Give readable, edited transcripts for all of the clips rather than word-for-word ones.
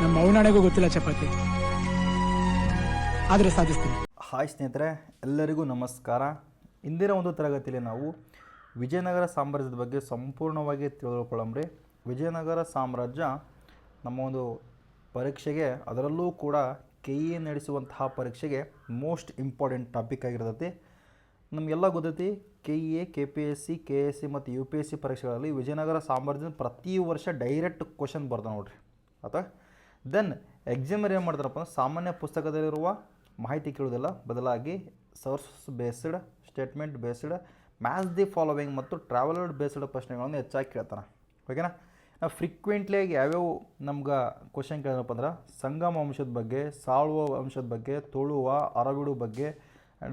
ನಮ್ಮ ಅವನಾಣೆಗೂ ಗೊತ್ತಿಲ್ಲ ಚಪಾತಿ, ಆದರೆ ಸಾಧಿಸ್ತೀನಿ. ಹಾಯ್ ಸ್ನೇಹಿತರೆ, ಎಲ್ಲರಿಗೂ ನಮಸ್ಕಾರ. ಇಂದಿನ ಒಂದು ತರಗತಿಯಲ್ಲಿ ನಾವು ವಿಜಯನಗರ ಸಾಮ್ರಾಜ್ಯದ ಬಗ್ಗೆ ಸಂಪೂರ್ಣವಾಗಿ ತಿಳಿದುಕೊಳ್ಳಮ್ರಿ. ವಿಜಯನಗರ ಸಾಮ್ರಾಜ್ಯ ನಮ್ಮ ಒಂದು ಪರೀಕ್ಷೆಗೆ, ಅದರಲ್ಲೂ ಕೂಡ KE ನಡೆಸುವಂತಹ ಪರೀಕ್ಷೆಗೆ ಮೋಸ್ಟ್ ಇಂಪಾರ್ಟೆಂಟ್ ಟಾಪಿಕ್ ಆಗಿರ್ತೈತಿ. ನಮಗೆಲ್ಲ ಗೊತ್ತೈತಿ KE, KPSC, KSC ಮತ್ತು UPSC ಪರೀಕ್ಷೆಗಳಲ್ಲಿ ವಿಜಯನಗರ ಸಾಮ್ರಾಜ್ಯದ ಪ್ರತಿ ವರ್ಷ ಡೈರೆಕ್ಟ್ ಕ್ವಶನ್ ಬರ್ತಾವೆ ನೋಡ್ರಿ. ಅಥವಾ ದೆನ್ ಎಕ್ಸಾಮರ್ ಏನು ಮಾಡ್ತಾರಪ್ಪ ಅಂದ್ರೆ ಸಾಮಾನ್ಯ ಪುಸ್ತಕದಲ್ಲಿರುವ ಮಾಹಿತಿ ಕೇಳೋದಿಲ್ಲ, ಬದಲಾಗಿ source based, statement based, match the following ಮತ್ತು ಟ್ರಾವೆಲರ್ ಬೇಸ್ಡ್ ಪ್ರಶ್ನೆಗಳನ್ನು ಹೆಚ್ಚಾಗಿ ಕೇಳ್ತಾನೆ. ಓಕೆನಾ? ನಾವು ಫ್ರೀಕ್ವೆಂಟ್ಲಿಯಾಗಿ ಯಾವ್ಯಾವ ನಮ್ಗೆ ಕ್ವಶನ್ ಕೇಳಿದ್ರಪ್ಪ ಅಂದ್ರೆ ಸಂಗಮ ವಂಶದ ಬಗ್ಗೆ, ಸಾಳುವ ವಂಶದ ಬಗ್ಗೆ, ತುಳುವ, ಅರವಿಡು ಬಗ್ಗೆ,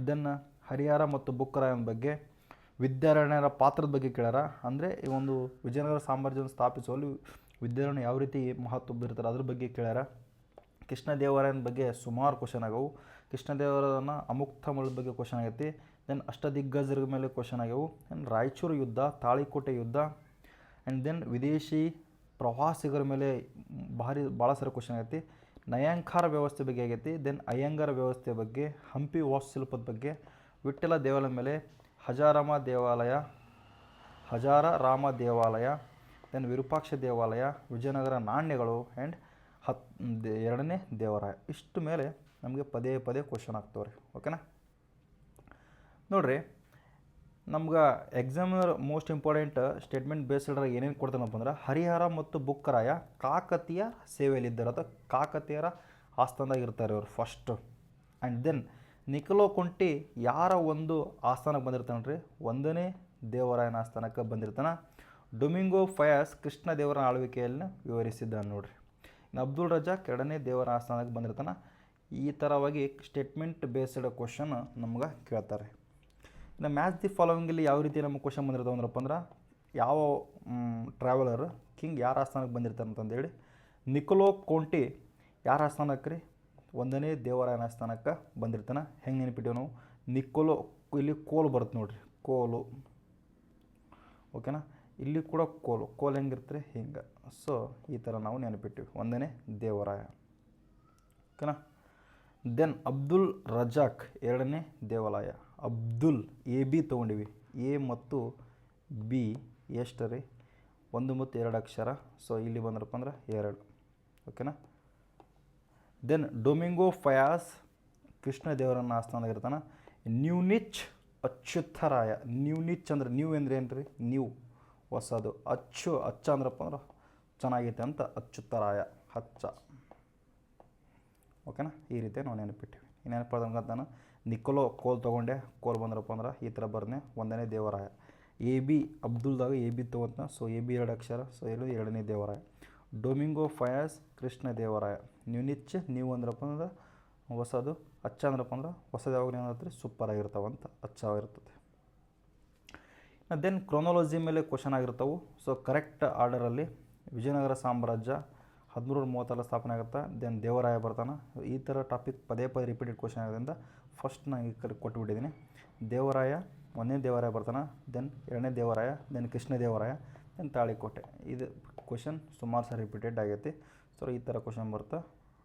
ದೆನ್ ಹರಿಹರ ಮತ್ತು ಬುಕ್ಕರಾಯನ ಬಗ್ಗೆ, ವಿದ್ಯಾರಣ್ಯರ ಪಾತ್ರದ ಬಗ್ಗೆ ಕೇಳ್ಯಾರ. ಅಂದರೆ ಈ ಒಂದು ವಿಜಯನಗರ ಸಾಮ್ರಾಜ್ಯವನ್ನು ಸ್ಥಾಪಿಸುವಲ್ಲಿ ವಿದ್ಯಾರಣ್ಯ ಯಾವ ರೀತಿ ಮಹತ್ವ ಬೀರ್ತಾರೆ ಅದ್ರ ಬಗ್ಗೆ ಕೇಳ್ಯಾರ. ಕೃಷ್ಣದೇವರಾಯನ ಬಗ್ಗೆ ಸುಮಾರು ಕ್ವಶನ್ ಆಗವು. ಕೃಷ್ಣದೇವರಾಯನ ಅಮುಕ್ತಮಲದ ಬಗ್ಗೆ ಕ್ವಶನ್ ಆಗೈತಿ. ದೆನ್ ಅಷ್ಟದಿಗ್ಗಜರ ಮೇಲೆ ಕ್ವಶನ್ ಆಗ್ಯಾವು. ದೆನ್ ರಾಯಚೂರು ಯುದ್ಧ, ತಾಳಿಕೋಟೆ ಯುದ್ಧ, ಆ್ಯಂಡ್ ದೆನ್ ವಿದೇಶಿ ಪ್ರವಾಸಿಗರ ಮೇಲೆ ಭಾಳ ಸಾರಿ ಕ್ವಶನ್ ಆಗೈತಿ. ನಯಾಂಕಾರ ವ್ಯವಸ್ಥೆ ಬಗ್ಗೆ ಆಗೈತಿ. ದೆನ್ ಅಯ್ಯಂಗಾರ ವ್ಯವಸ್ಥೆ ಬಗ್ಗೆ, ಹಂಪಿ ವಾಸ್ತುಶಿಲ್ಪದ ಬಗ್ಗೆ, ವಿಠ್ಠಲ ದೇವಾಲಯದ ಮೇಲೆ, ಹಜಾರಾಮ ದೇವಾಲಯ, ದೆನ್ ವಿರೂಪಾಕ್ಷ ದೇವಾಲಯ, ವಿಜಯನಗರ ನಾಣ್ಯಗಳು, ಆ್ಯಂಡ್ ಎರಡನೇ ದೇವರಾಯ. ಇಷ್ಟು ಮೇಲೆ ನಮಗೆ ಪದೇ ಪದೇ ಕ್ವಶನ್ ಆಗ್ತವೆ ರೀ. ಓಕೆನಾ? ನೋಡಿರಿ, ನಮ್ಗೆ ಎಕ್ಸಾಮಿನರ್ ಮೋಸ್ಟ್ ಇಂಪಾರ್ಟೆಂಟ್ ಸ್ಟೇಟ್ಮೆಂಟ್ ಬೇಸ್ಡ್ರಾಗ ಏನೇನು ಕೊಡ್ತಾನಪ್ಪ ಅಂದ್ರೆ ಹರಿಹರ ಮತ್ತು ಬುಕ್ಕರಾಯ ಕಾಕತೀಯ ಸೇವೆಯಲ್ಲಿದ್ದಾರೆ, ಅಥವಾ ಕಾಕತೀಯರ ಆಸ್ಥಾನದಾಗ ಇರ್ತಾರೆ ಇವರು ಫಸ್ಟು. ಆ್ಯಂಡ್ ದೆನ್ ನಿಖಲೋ ಕೊಂಟಿ ಯಾರ ಒಂದು ಆಸ್ಥಾನಕ್ಕೆ ಬಂದಿರ್ತಾನೆ ರೀ? ಒಂದನೇ ದೇವರಾಯನ ಆಸ್ಥಾನಕ್ಕೆ ಬಂದಿರ್ತಾನೆ. ಡೊಮಿಂಗೋ ಫಯಾಸ್ ಕೃಷ್ಣದೇವರ ಆಳ್ವಿಕೆಯನ್ನು ವಿವರಿಸಿದ್ದಾನೆ ನೋಡ್ರಿ. ಇನ್ನು ಅಬ್ದುಲ್ ರಜಾಕ್ ಎರಡನೇ ದೇವರ ಆಸ್ಥಾನಕ್ಕೆ ಬಂದಿರ್ತಾನೆ. ಈ ಥರವಾಗಿ ಸ್ಟೇಟ್ಮೆಂಟ್ ಬೇಸ್ಡ್ ಕ್ವಶನ್ ನಮ್ಗೆ ಕೇಳ್ತಾರೆ. ಇನ್ನು ಮ್ಯಾಚ್ ದಿ ಫಾಲೋವಿಂಗಲ್ಲಿ ಯಾವ ರೀತಿ ನಮಗೆ ಕ್ವಶನ್ ಬಂದಿರ್ತಾವೆ ಅಂದ್ರಪ್ಪ ಅಂದ್ರೆ, ಯಾವ ಟ್ರಾವೆಲರ್ ಕಿಂಗ್ ಯಾರ ಆಸ್ಥಾನಕ್ಕೆ ಬಂದಿರ್ತಾನೆ ಅಂತಂದೇಳಿ. ನಿಕೋಲೋ ಕೊಂಟಿ ಯಾರ ಆಸ್ಥಾನಕ್ಕೆ ರೀ? ಒಂದನೇ ದೇವರಾಯನ ಆಸ್ಥಾನಕ್ಕೆ ಬಂದಿರ್ತಾನೆ. ಹೆಂಗೆ ನೆನಪಿಟ್ಟೇವೆ ನಾವು? ನಿಕೋಲೋ, ಇಲ್ಲಿ ಕೋಲು ಬರುತ್ತೆ ನೋಡ್ರಿ, ಕೋಲು. ಓಕೆನಾ? ಇಲ್ಲಿ ಕೂಡ ಕೋಲು ಹೆಂಗಿರ್ತಾರೆ ಹಿಂಗೆ. ಸೊ ಈ ಥರ ನಾವು ನೆನಪಿಟ್ಟಿವಿ, ಒಂದನೇ ದೇವರಾಯ. ಓಕೆನಾ? ದೆನ್ ಅಬ್ದುಲ್ ರಜಾಕ್ ಎರಡನೇ ದೇವಾಲಯ. ಅಬ್ದುಲ್ AB ತೊಗೊಂಡಿವಿ. A ಮತ್ತು B ಎಷ್ಟು ರೀ? 1 ಮತ್ತು 2 ಅಕ್ಷರ. ಸೊ ಇಲ್ಲಿ ಬಂದ್ರಪ್ಪ ಅಂದ್ರೆ 2. ಓಕೆನಾ? ದೆನ್ ಡೊಮಿಂಗೋ ಫಯಾಸ್ ಕೃಷ್ಣದೇವರನ್ನ ಆಸ್ಥಾನದಾಗಿರ್ತಾನೆ. ನ್ಯೂನಿಚ್ ಅಚ್ಯುತರಾಯ. ನ್ಯೂನಿಚ್ ಅಂದ್ರೆ ನ್ಯೂ ಅಂದರೆ ಏನು ರೀ? ನ್ಯೂ, ಹೊಸದು. ಅಚ್ಚ ಅಂದ್ರಪ್ಪ ಅಂದ್ರೆ ಚೆನ್ನಾಗೈತೆ ಅಂತ ಅಚ್ಯುತರಾಯ, ಹಚ್ಚ. ಓಕೆನಾ? ಈ ರೀತಿ ನಾವು ನೆನಪಿಟ್ಟಿವಿ. ನೆನಪದಂಗಂತಾನೆ ನಿಕೋಲೋ ಕೋಲ್ ತೊಗೊಂಡೆ, ಕೋಲ್ ಬಂದ್ರಪ್ಪ ಅಂದ್ರೆ ಈ ಥರ ಬರ್ನೆ ಒಂದನೇ ದೇವರಾಯ. AB ಅಬ್ದುಲ್ದಾಗ AB ತೊಗೊಂತ. ಸೊ AB 2 ಅಕ್ಷರ. ಸೊ ಇಲ್ಲಿ ಎರಡನೇ Devaraya. Domingo Paes Krishna Devaraya. Nuniz new ಅಂದ್ರಪ್ಪ ಅಂದ್ರೆ ಹೊಸದು. ಅಚ್ಚ ಅಂದ್ರಪ್ಪ ಅಂದ್ರೆ ಹೊಸದು. ಯಾವಾಗ ಏನಾಗ್ತದೆ? ಸೂಪರ್ ಆಗಿರ್ತಾವಂತ ಅಚ್ಚಾಗಿರ್ತದೆ. ದೆನ್ ಕ್ರೊನಾಲಜಿ ಮೇಲೆ ಕ್ವಶನ್ ಆಗಿರ್ತಾವೆ. ಸೊ ಕರೆಕ್ಟ್ ಆರ್ಡರಲ್ಲಿ ವಿಜಯನಗರ ಸಾಮ್ರಾಜ್ಯ 1330 ಸ್ಥಾಪನೆ ಆಗುತ್ತೆ. ದೆನ್ ದೇವರಾಯ ಬರ್ತಾನೆ. ಈ ಥರ ಟಾಪಿಕ್ ಪದೇ ಪದೇ ರಿಪೀಟೆಡ್ ಕ್ವಶನ್ ಆಗೋದ್ರಿಂದ ಫಸ್ಟ್ ನಾನು ಈ ಕಡೆ ಕೊಟ್ಟುಬಿಟ್ಟಿದ್ದೀನಿ. ದೇವರಾಯ, ಒಂದನೇ ದೇವರಾಯ ಬರ್ತಾನೆ. ದೆನ್ ಎರಡನೇ ದೇವರಾಯ, ದೆನ್ ಕೃಷ್ಣ ದೇವರಾಯ, ದೆನ್ ತಾಳಿಕೋಟೆ. ಇದು ಕ್ವಶನ್ ಸುಮಾರು ಸಾರಿ ರಿಪೀಟೆಡ್ ಆಗೈತಿ. ಸೊ ಈ ಥರ ಕ್ವಶನ್ ಬರ್ತಾ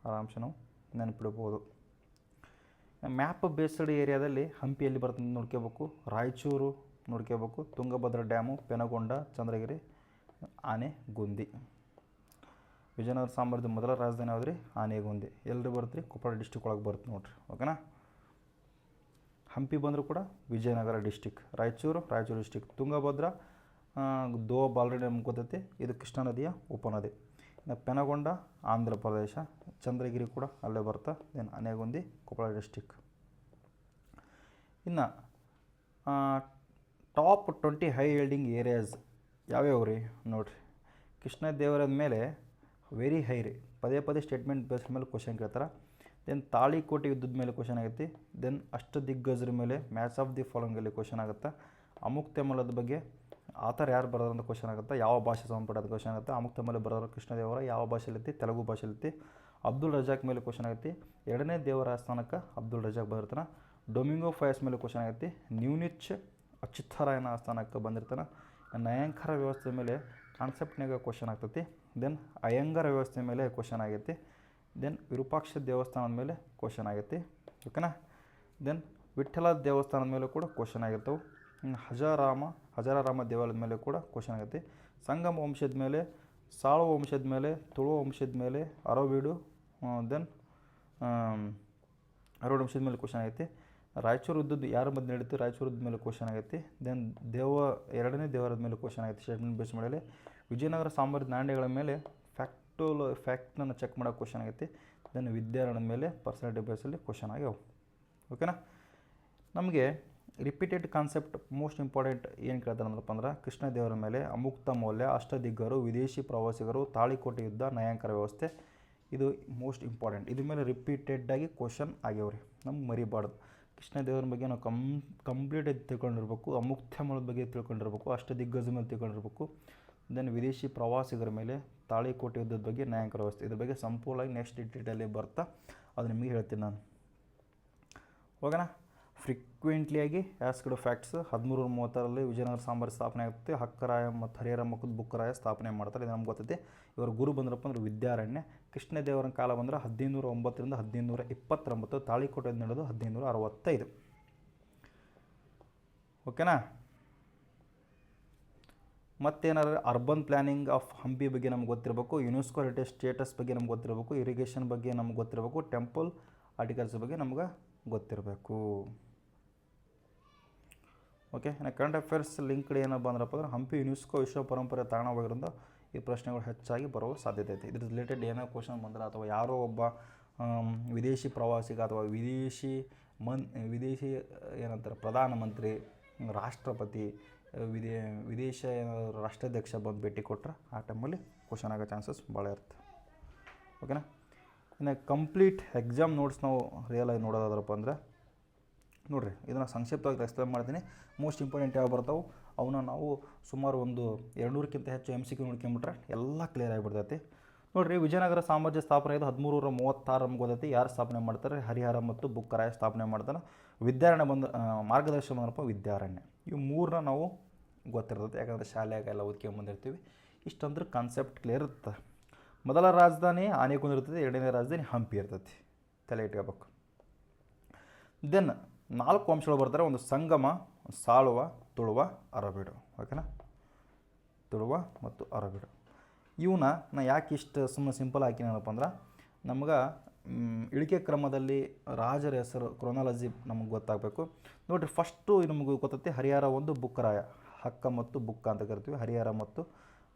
ಆರಾಮ್ಸೆ ನಾವು ನೆನಪಿಡ್ಬೋದು. ಮ್ಯಾಪ್ ಬೇಸ್ಡ್ ಏರಿಯಾದಲ್ಲಿ ಹಂಪಿಯಲ್ಲಿ ಬರ್ತದೆ ನೋಡ್ಕೋಬೇಕು. ರಾಯಚೂರು ನೋಡ್ಕೋಬೇಕು. ತುಂಗಭದ್ರಾ ಡ್ಯಾಮು, ಪೆನಗೊಂಡ, ಚಂದ್ರಗಿರಿ, ಆನೆಗುಂದಿ. ವಿಜಯನಗರ ಸಾಮ್ರಾಜ್ಯದ ಮೊದಲ ರಾಜಧಾನಿ ಯಾವ್ದು ರೀ? ಆನೆಗುಂದಿ. ಎಲ್ಲಿ ಬರುತ್ತೆ ರೀ? ಕೊಪ್ಪಳ ಡಿಸ್ಟಿಕ್ ಒಳಗೆ ಬರುತ್ತೆ ನೋಡ್ರಿ. ಓಕೆನಾ? ಹಂಪಿ ಬಂದರೂ ಕೂಡ Vijayanagara district. Raichur district. Tungabhadra Doab already ನಮ್ಗೆ ಗೊತ್ತೈತಿ, ಇದು ಕೃಷ್ಣಾ ನದಿಯ ಉಪನದಿ. ಇನ್ನು ಪೆನಗೊಂಡ ಆಂಧ್ರ ಪ್ರದೇಶ. ಚಂದ್ರಗಿರಿ ಕೂಡ ಅಲ್ಲೇ ಬರ್ತಾ. Then Anegundi Koppal district. ಇನ್ನು ಟಾಪ್ 20 ಹೈ ಯೀಲ್ಡಿಂಗ್ ಏರಿಯಾಸ್ ಯಾವ್ಯಾವ ರೀ ನೋಡಿರಿ. ಕೃಷ್ಣದೇವರಾದ ಮೇಲೆ ವೆರಿ ಹೈ ರೀ. ಪದೇ ಪದೇ ಸ್ಟೇಟ್ಮೆಂಟ್ ಬೇಸ್ಡ್ ಮೇಲೆ ಕ್ವಶನ್ ಕೇಳ್ತಾರೆ. ದೆನ್ ತಾಳಿಕೋಟೆ ಯುದ್ಧದ ಮೇಲೆ ಕ್ವಶನ್ ಆಗೈತಿ. ದೆನ್ ಅಷ್ಟದಿಗ್ಗಜರ ಮೇಲೆ ಮ್ಯಾಚ್ ಆಫ್ ದಿ ಫಾಲೋವಿಂಗಲ್ಲಿ ಕ್ವಶನ್ ಆಗುತ್ತೆ. ಅಮುಕ್ತಮಲದ ಬಗ್ಗೆ ಆಥರ್ ಯಾರು ಬರೋದು ಅಂತ ಕ್ವಶನ್ ಆಗುತ್ತೆ. ಯಾವ ಭಾಷೆ ಸಂಬಂಧಪಟ್ಟ ಕ್ವಶನ್ ಆಗುತ್ತೆ. ಅಮುಕ್ತಮಲ ಬರೋರು ಕೃಷ್ಣದೇವರ ಯಾವ ಭಾಷೆಯಲ್ಲಿತ್ತು? ತೆಲುಗು ಭಾಷೆಯಲ್ಲಿತ್ತು. ಅಬ್ದುಲ್ ರಜಾಕ್ ಮೇಲೆ ಕ್ವಶನ್ ಆಗೈತಿ. ಎರಡನೇ ದೇವರ ಆಸ್ಥಾನಕ್ಕೆ ಅಬ್ದುಲ್ ರಜಾಕ್ ಬರ್ತಾನೆ. ಡೊಮಿಂಗೋ ಫಯಾಸ್ ಮೇಲೆ ಕ್ವಶನ್ ಆಗೈತಿ. ನ್ಯೂನಿಚ್ ಅಚ್ಯುತರಾಯನ ಆಸ್ಥಾನಕ್ಕೆ ಬಂದಿರ್ತಾನೆ. ನಯಾಂಕರ ವ್ಯವಸ್ಥೆ ಮೇಲೆ ಕಾನ್ಸೆಪ್ಟ್ನಾಗ ಕ್ವಶನ್ ಆಗ್ತೈತಿ. ದೆನ್ ಅಯ್ಯಂಗಾರ ವ್ಯವಸ್ಥೆ ಮೇಲೆ ಕ್ವಶನ್ ಆಗೈತಿ. ದೆನ್ ವಿರೂಪಾಕ್ಷ ದೇವಸ್ಥಾನದ ಮೇಲೆ ಕ್ವಶನ್ ಆಗೈತಿ. ಓಕೆನಾ. ದೆನ್ ವಿಠ್ಠಲ ದೇವಸ್ಥಾನದ ಮೇಲೆ ಕೂಡ ಕ್ವಶನ್ ಆಗಿರ್ತವೆ. ಹಜಾರಾಮ ದೇವಾಲಯದ ಮೇಲೆ ಕೂಡ ಕ್ವಶನ್ ಆಗೈತಿ. ಸಂಗಮ ವಂಶದ ಮೇಲೆ, ಸಾಳುವ ವಂಶದ ಮೇಲೆ, ತುಳುವ ವಂಶದ ಮೇಲೆ, ಅರವೀಡು, ದೆನ್ ಅರವೀಡು ವಂಶದ ಮೇಲೆ ಕ್ವಶನ್ ಆಗೈತಿ. ರಾಯಚೂರು ಯುದ್ಧದ್ದು ಯಾರ ಮಧ್ಯೆ ನಡೀತು, ರಾಯಚೂರು ಯುದ್ಧದ ಮೇಲೆ ಕ್ವಶನ್ ಆಗೈತಿ. ದೆನ್ ಎರಡನೇ ದೇವರದ ಮೇಲೆ ಕ್ವಶನ್ ಆಗೈತಿ ಸ್ಟೇಟ್ಮೆಂಟ್ ಬೇಸ್ ಮೇಲೆ. ವಿಜಯನಗರ ಸಾಮ್ರಾಜ್ಯದ ನಾಣ್ಯಗಳ ಮೇಲೆ ಫ್ಯಾಕ್ಟ್ನನ್ನು ಚೆಕ್ ಮಾಡೋಕೆ ಕ್ವಶನ್ ಆಗೈತಿ. ದೆನ್ ವಿದ್ಯಾರಣ್ಯದ ಮೇಲೆ ಪರ್ಸನಾಲಿಟಿ ಬೇಸಲ್ಲಿ ಕ್ವಶನ್ ಆಗ್ಯಾವ. ಓಕೆನಾ. ನಮಗೆ ರಿಪೀಟೆಡ್ ಕಾನ್ಸೆಪ್ಟ್ ಮೋಸ್ಟ್ ಇಂಪಾರ್ಟೆಂಟ್ ಏನು ಕೇಳ್ತಾರೆ ಅಂದ್ರಪ್ಪ ಅಂದ್ರೆ, ಕೃಷ್ಣ ದೇವರ ಮೇಲೆ, ಅಮುಕ್ತ ಮೌಲ್ಯ, ಅಷ್ಟದಿಗ್ಗರು, ವಿದೇಶಿ ಪ್ರವಾಸಿಗರು, ತಾಳಿಕೋಟೆ ಯುದ್ಧ, ನಯಾಂಕರ ವ್ಯವಸ್ಥೆ. ಇದು ಮೋಸ್ಟ್ ಇಂಪಾರ್ಟೆಂಟ್. ಇದ್ರ ಮೇಲೆ ರಿಪೀಟೆಡ್ಡಾಗಿ ಕ್ವಶನ್ ಆಗ್ಯಾವ್ರಿ, ನಮ್ಗೆ ಮರಿಬಾರ್ದು. ಕೃಷ್ಣ ದೇವರ ಬಗ್ಗೆ ನಾವು ಕಂಪ್ಲೀಟಾಗಿ ತಿಳ್ಕೊಂಡಿರ್ಬೇಕು. ಅಮುಕ್ತ ಮೌಲ್ಯದ ಬಗ್ಗೆ ತಿಳ್ಕೊಂಡಿರ್ಬೇಕು. ಅಷ್ಟದಿಗ್ಗಜ ಮೇಲೆ ತಿಳ್ಕೊಂಡಿರ್ಬೇಕು. ದೆನ್ ವಿದೇಶಿ ಪ್ರವಾಸಿಗರ ಮೇಲೆ, ತಾಳಿಕೋಟೆ ಯುದ್ಧದ ಬಗ್ಗೆ, ನಯಾಂಕರ ವ್ಯವಸ್ಥೆ. ಇದ್ರ ಬಗ್ಗೆ ಸಂಪೂರ್ಣವಾಗಿ ನೆಕ್ಸ್ಟ್ ಡೀಟೇಲಲ್ಲಿ ಬರ್ತಾ ಅದು ನಿಮಗೆ ಹೇಳ್ತೀನಿ ನಾನು. ಓಕೆನಾ. ಫ್ರೀಕ್ವೆಂಟ್ಲಿಯಾಗಿ ಆಸ್ಕ್ಡ್ ಫ್ಯಾಕ್ಟ್ಸ್ 1330ರಲ್ಲಿ ವಿಜಯನಗರ ಸಾಮ್ರಾಜ್ಯ ಸ್ಥಾಪನೆ ಆಗುತ್ತೆ. ಹಕ್ಕರಾಯ ಮತ್ತು ಹರಿಹರ ಮತ್ತು ಬುಕ್ಕರಾಯ ಸ್ಥಾಪನೆ ಮಾಡ್ತಾರೆ. ಇದು ನಮ್ಗೆ ಗೊತ್ತೈತಿ. ಇವರು ಗುರು ಬಂದ್ರಪ್ಪ ಅಂದ್ರೆ ವಿದ್ಯಾರಣ್ಯ. ಕೃಷ್ಣದೇವರ ಕಾಲ ಬಂದ್ರೆ 1509ರಿಂದ 1529. ತಾಳಿಕೋಟೆ ನಡೆದು 1565. ಓಕೆನಾ. ಮತ್ತೇನಾದ್ರು ಅರ್ಬನ್ ಪ್ಲ್ಯಾನಿಂಗ್ ಆಫ್ ಹಂಪಿ ಬಗ್ಗೆ ನಮ್ಗೆ ಗೊತ್ತಿರಬೇಕು. ಯುನೆಸ್ಕೋ ಹೆರಿಟೇಜ್ ಸ್ಟೇಟಸ್ ಬಗ್ಗೆ ನಮ್ಗೆ ಗೊತ್ತಿರಬೇಕು. ಇರಿಗೇಷನ್ ಬಗ್ಗೆ ನಮ್ಗೆ ಗೊತ್ತಿರಬೇಕು. ಟೆಂಪಲ್ ಆರ್ಟಿಕಲ್ಸ್ ಬಗ್ಗೆ ನಮ್ಗೆ ಗೊತ್ತಿರಬೇಕು. ಓಕೆ. ಇನ್ನು ಕರೆಂಟ್ ಅಫೇರ್ಸ್ ಲಿಂಕ್ಡ್ ಏನಪ್ಪ ಬಂದ್ರಪ್ಪ ಅಂದ್ರೆ, ಹಂಪಿ ಯುನೆಸ್ಕೋ ವಿಶ್ವ ಪರಂಪರೆ ತಾಣವಾಗಿರೋದ್ರಿಂದ ಈ ಪ್ರಶ್ನೆಗಳು ಹೆಚ್ಚಾಗಿ ಬರುವ ಸಾಧ್ಯತೆ ಐತೆ. ಇದ್ರ ರಿಲೇಟೆಡ್ ಏನೋ ಕ್ವಶನ್ ಬಂದ್ರೆ, ಅಥವಾ ಯಾರೋ ಒಬ್ಬ ವಿದೇಶಿ ಪ್ರವಾಸಿಗ ಅಥವಾ ವಿದೇಶಿ ಏನಂತಾರೆ ಪ್ರಧಾನಮಂತ್ರಿ, ರಾಷ್ಟ್ರಪತಿ, ವಿದೇಶ ರಾಷ್ಟ್ರಾಧ್ಯಕ್ಷ ಬಂದು ಭೇಟಿ ಕೊಟ್ಟರೆ ಆ ಟೈಮಲ್ಲಿ ಕ್ವಶನ್ ಆಗೋ ಚಾನ್ಸಸ್ ಭಾಳ ಇರುತ್ತೆ. ಓಕೆನಾ. ಇನ್ನು ಕಂಪ್ಲೀಟ್ ಎಕ್ಸಾಮ್ ನೋಟ್ಸ್ ನಾವು ರಿಯಲ್ ಆಗಿ ನೋಡೋದಾದ್ರಪ್ಪ ಅಂದರೆ ನೋಡಿರಿ, ಇದನ್ನು ಸಂಕ್ಷಿಪ್ತವಾಗಿ ಎಕ್ಸ್ಪ್ಲೇನ್ ಮಾಡ್ತೀನಿ. ಮೋಸ್ಟ್ ಇಂಪಾರ್ಟೆಂಟ್ ಯಾವ ಬರ್ತಾವೆ ಅವನ್ನ ನಾವು ಸುಮಾರು ಒಂದು 200ಕ್ಕಿಂತ ಹೆಚ್ಚು MCQ ನೋಡ್ಕೊಂಬಿಟ್ರೆ ಎಲ್ಲ ಕ್ಲಿಯರ್ ಆಗಿಬಿಡ್ತೈತಿ. ನೋಡಿರಿ, ವಿಜಯನಗರ ಸಾಮ್ರಾಜ್ಯ ಸ್ಥಾಪನೆ ಇದು 1336 ನಮ್ಗೆ ಗೊತ್ತೈತಿ. ಯಾರು ಸ್ಥಾಪನೆ ಮಾಡ್ತಾರೆ? ಹರಿಹರ ಮತ್ತು ಬುಕ್ಕರಾಯ ಸ್ಥಾಪನೆ ಮಾಡ್ತಾನೆ. ವಿದ್ಯಾರಣ್ಯ ಬಂದು ಮಾರ್ಗದರ್ಶನ ಬಂದಪ್ಪ ವಿದ್ಯಾರಣ್ಯ. ಇವು ಮೂರನ್ನ ನಾವು ಗೊತ್ತಿರ್ತೈತೆ, ಯಾಕಂದರೆ ಶಾಲೆಯಾಗ ಎಲ್ಲ ಓದ್ಕೊಂಬಂದಿರ್ತೀವಿ. ಇಷ್ಟಂದ್ರೆ ಕಾನ್ಸೆಪ್ಟ್ ಕ್ಲಿಯರ್ ಇರುತ್ತೆ. ಮೊದಲ ರಾಜಧಾನಿ ಆನೆಗೊಂದು ಇರ್ತೈತಿ. ಎರಡನೇ ರಾಜಧಾನಿ ಹಂಪಿ ಇರ್ತೈತಿ. ತಲೆ ಇಟ್ಕೋಬೇಕು. ದೆನ್ 4 ಅಂಶಗಳು ಬರ್ತಾರೆ. ಒಂದು ಸಂಗಮ, ಸಾಳುವ, ತುಳುವ, ಅರಬೀಡು. ಓಕೆನಾ. ತುಳುವ ಮತ್ತು ಅರಬೀಡು ಇವನ್ನ ನಾ ಯಾಕೆ ಇಷ್ಟು ಸುಮ್ಮನೆ ಸಿಂಪಲ್ ಹಾಕಿನಪ್ಪ ಅಂದ್ರೆ, ನಮ್ಗೆ ಇಳಿಕೆ ಕ್ರಮದಲ್ಲಿ ರಾಜರ ಹೆಸರು ಕ್ರೊನಾಲಜಿ ನಮಗೆ ಗೊತ್ತಾಗಬೇಕು. ನೋಡಿರಿ, ಫಸ್ಟು ನಮಗೆ ಗೊತ್ತೈತಿ ಹರಿಹರ ಒಂದು, ಬುಕ್ಕರಾಯ. ಹಕ್ಕ ಮತ್ತು ಬುಕ್ಕ ಅಂತ ಕರಿತೀವಿ. ಹರಿಹರ ಮತ್ತು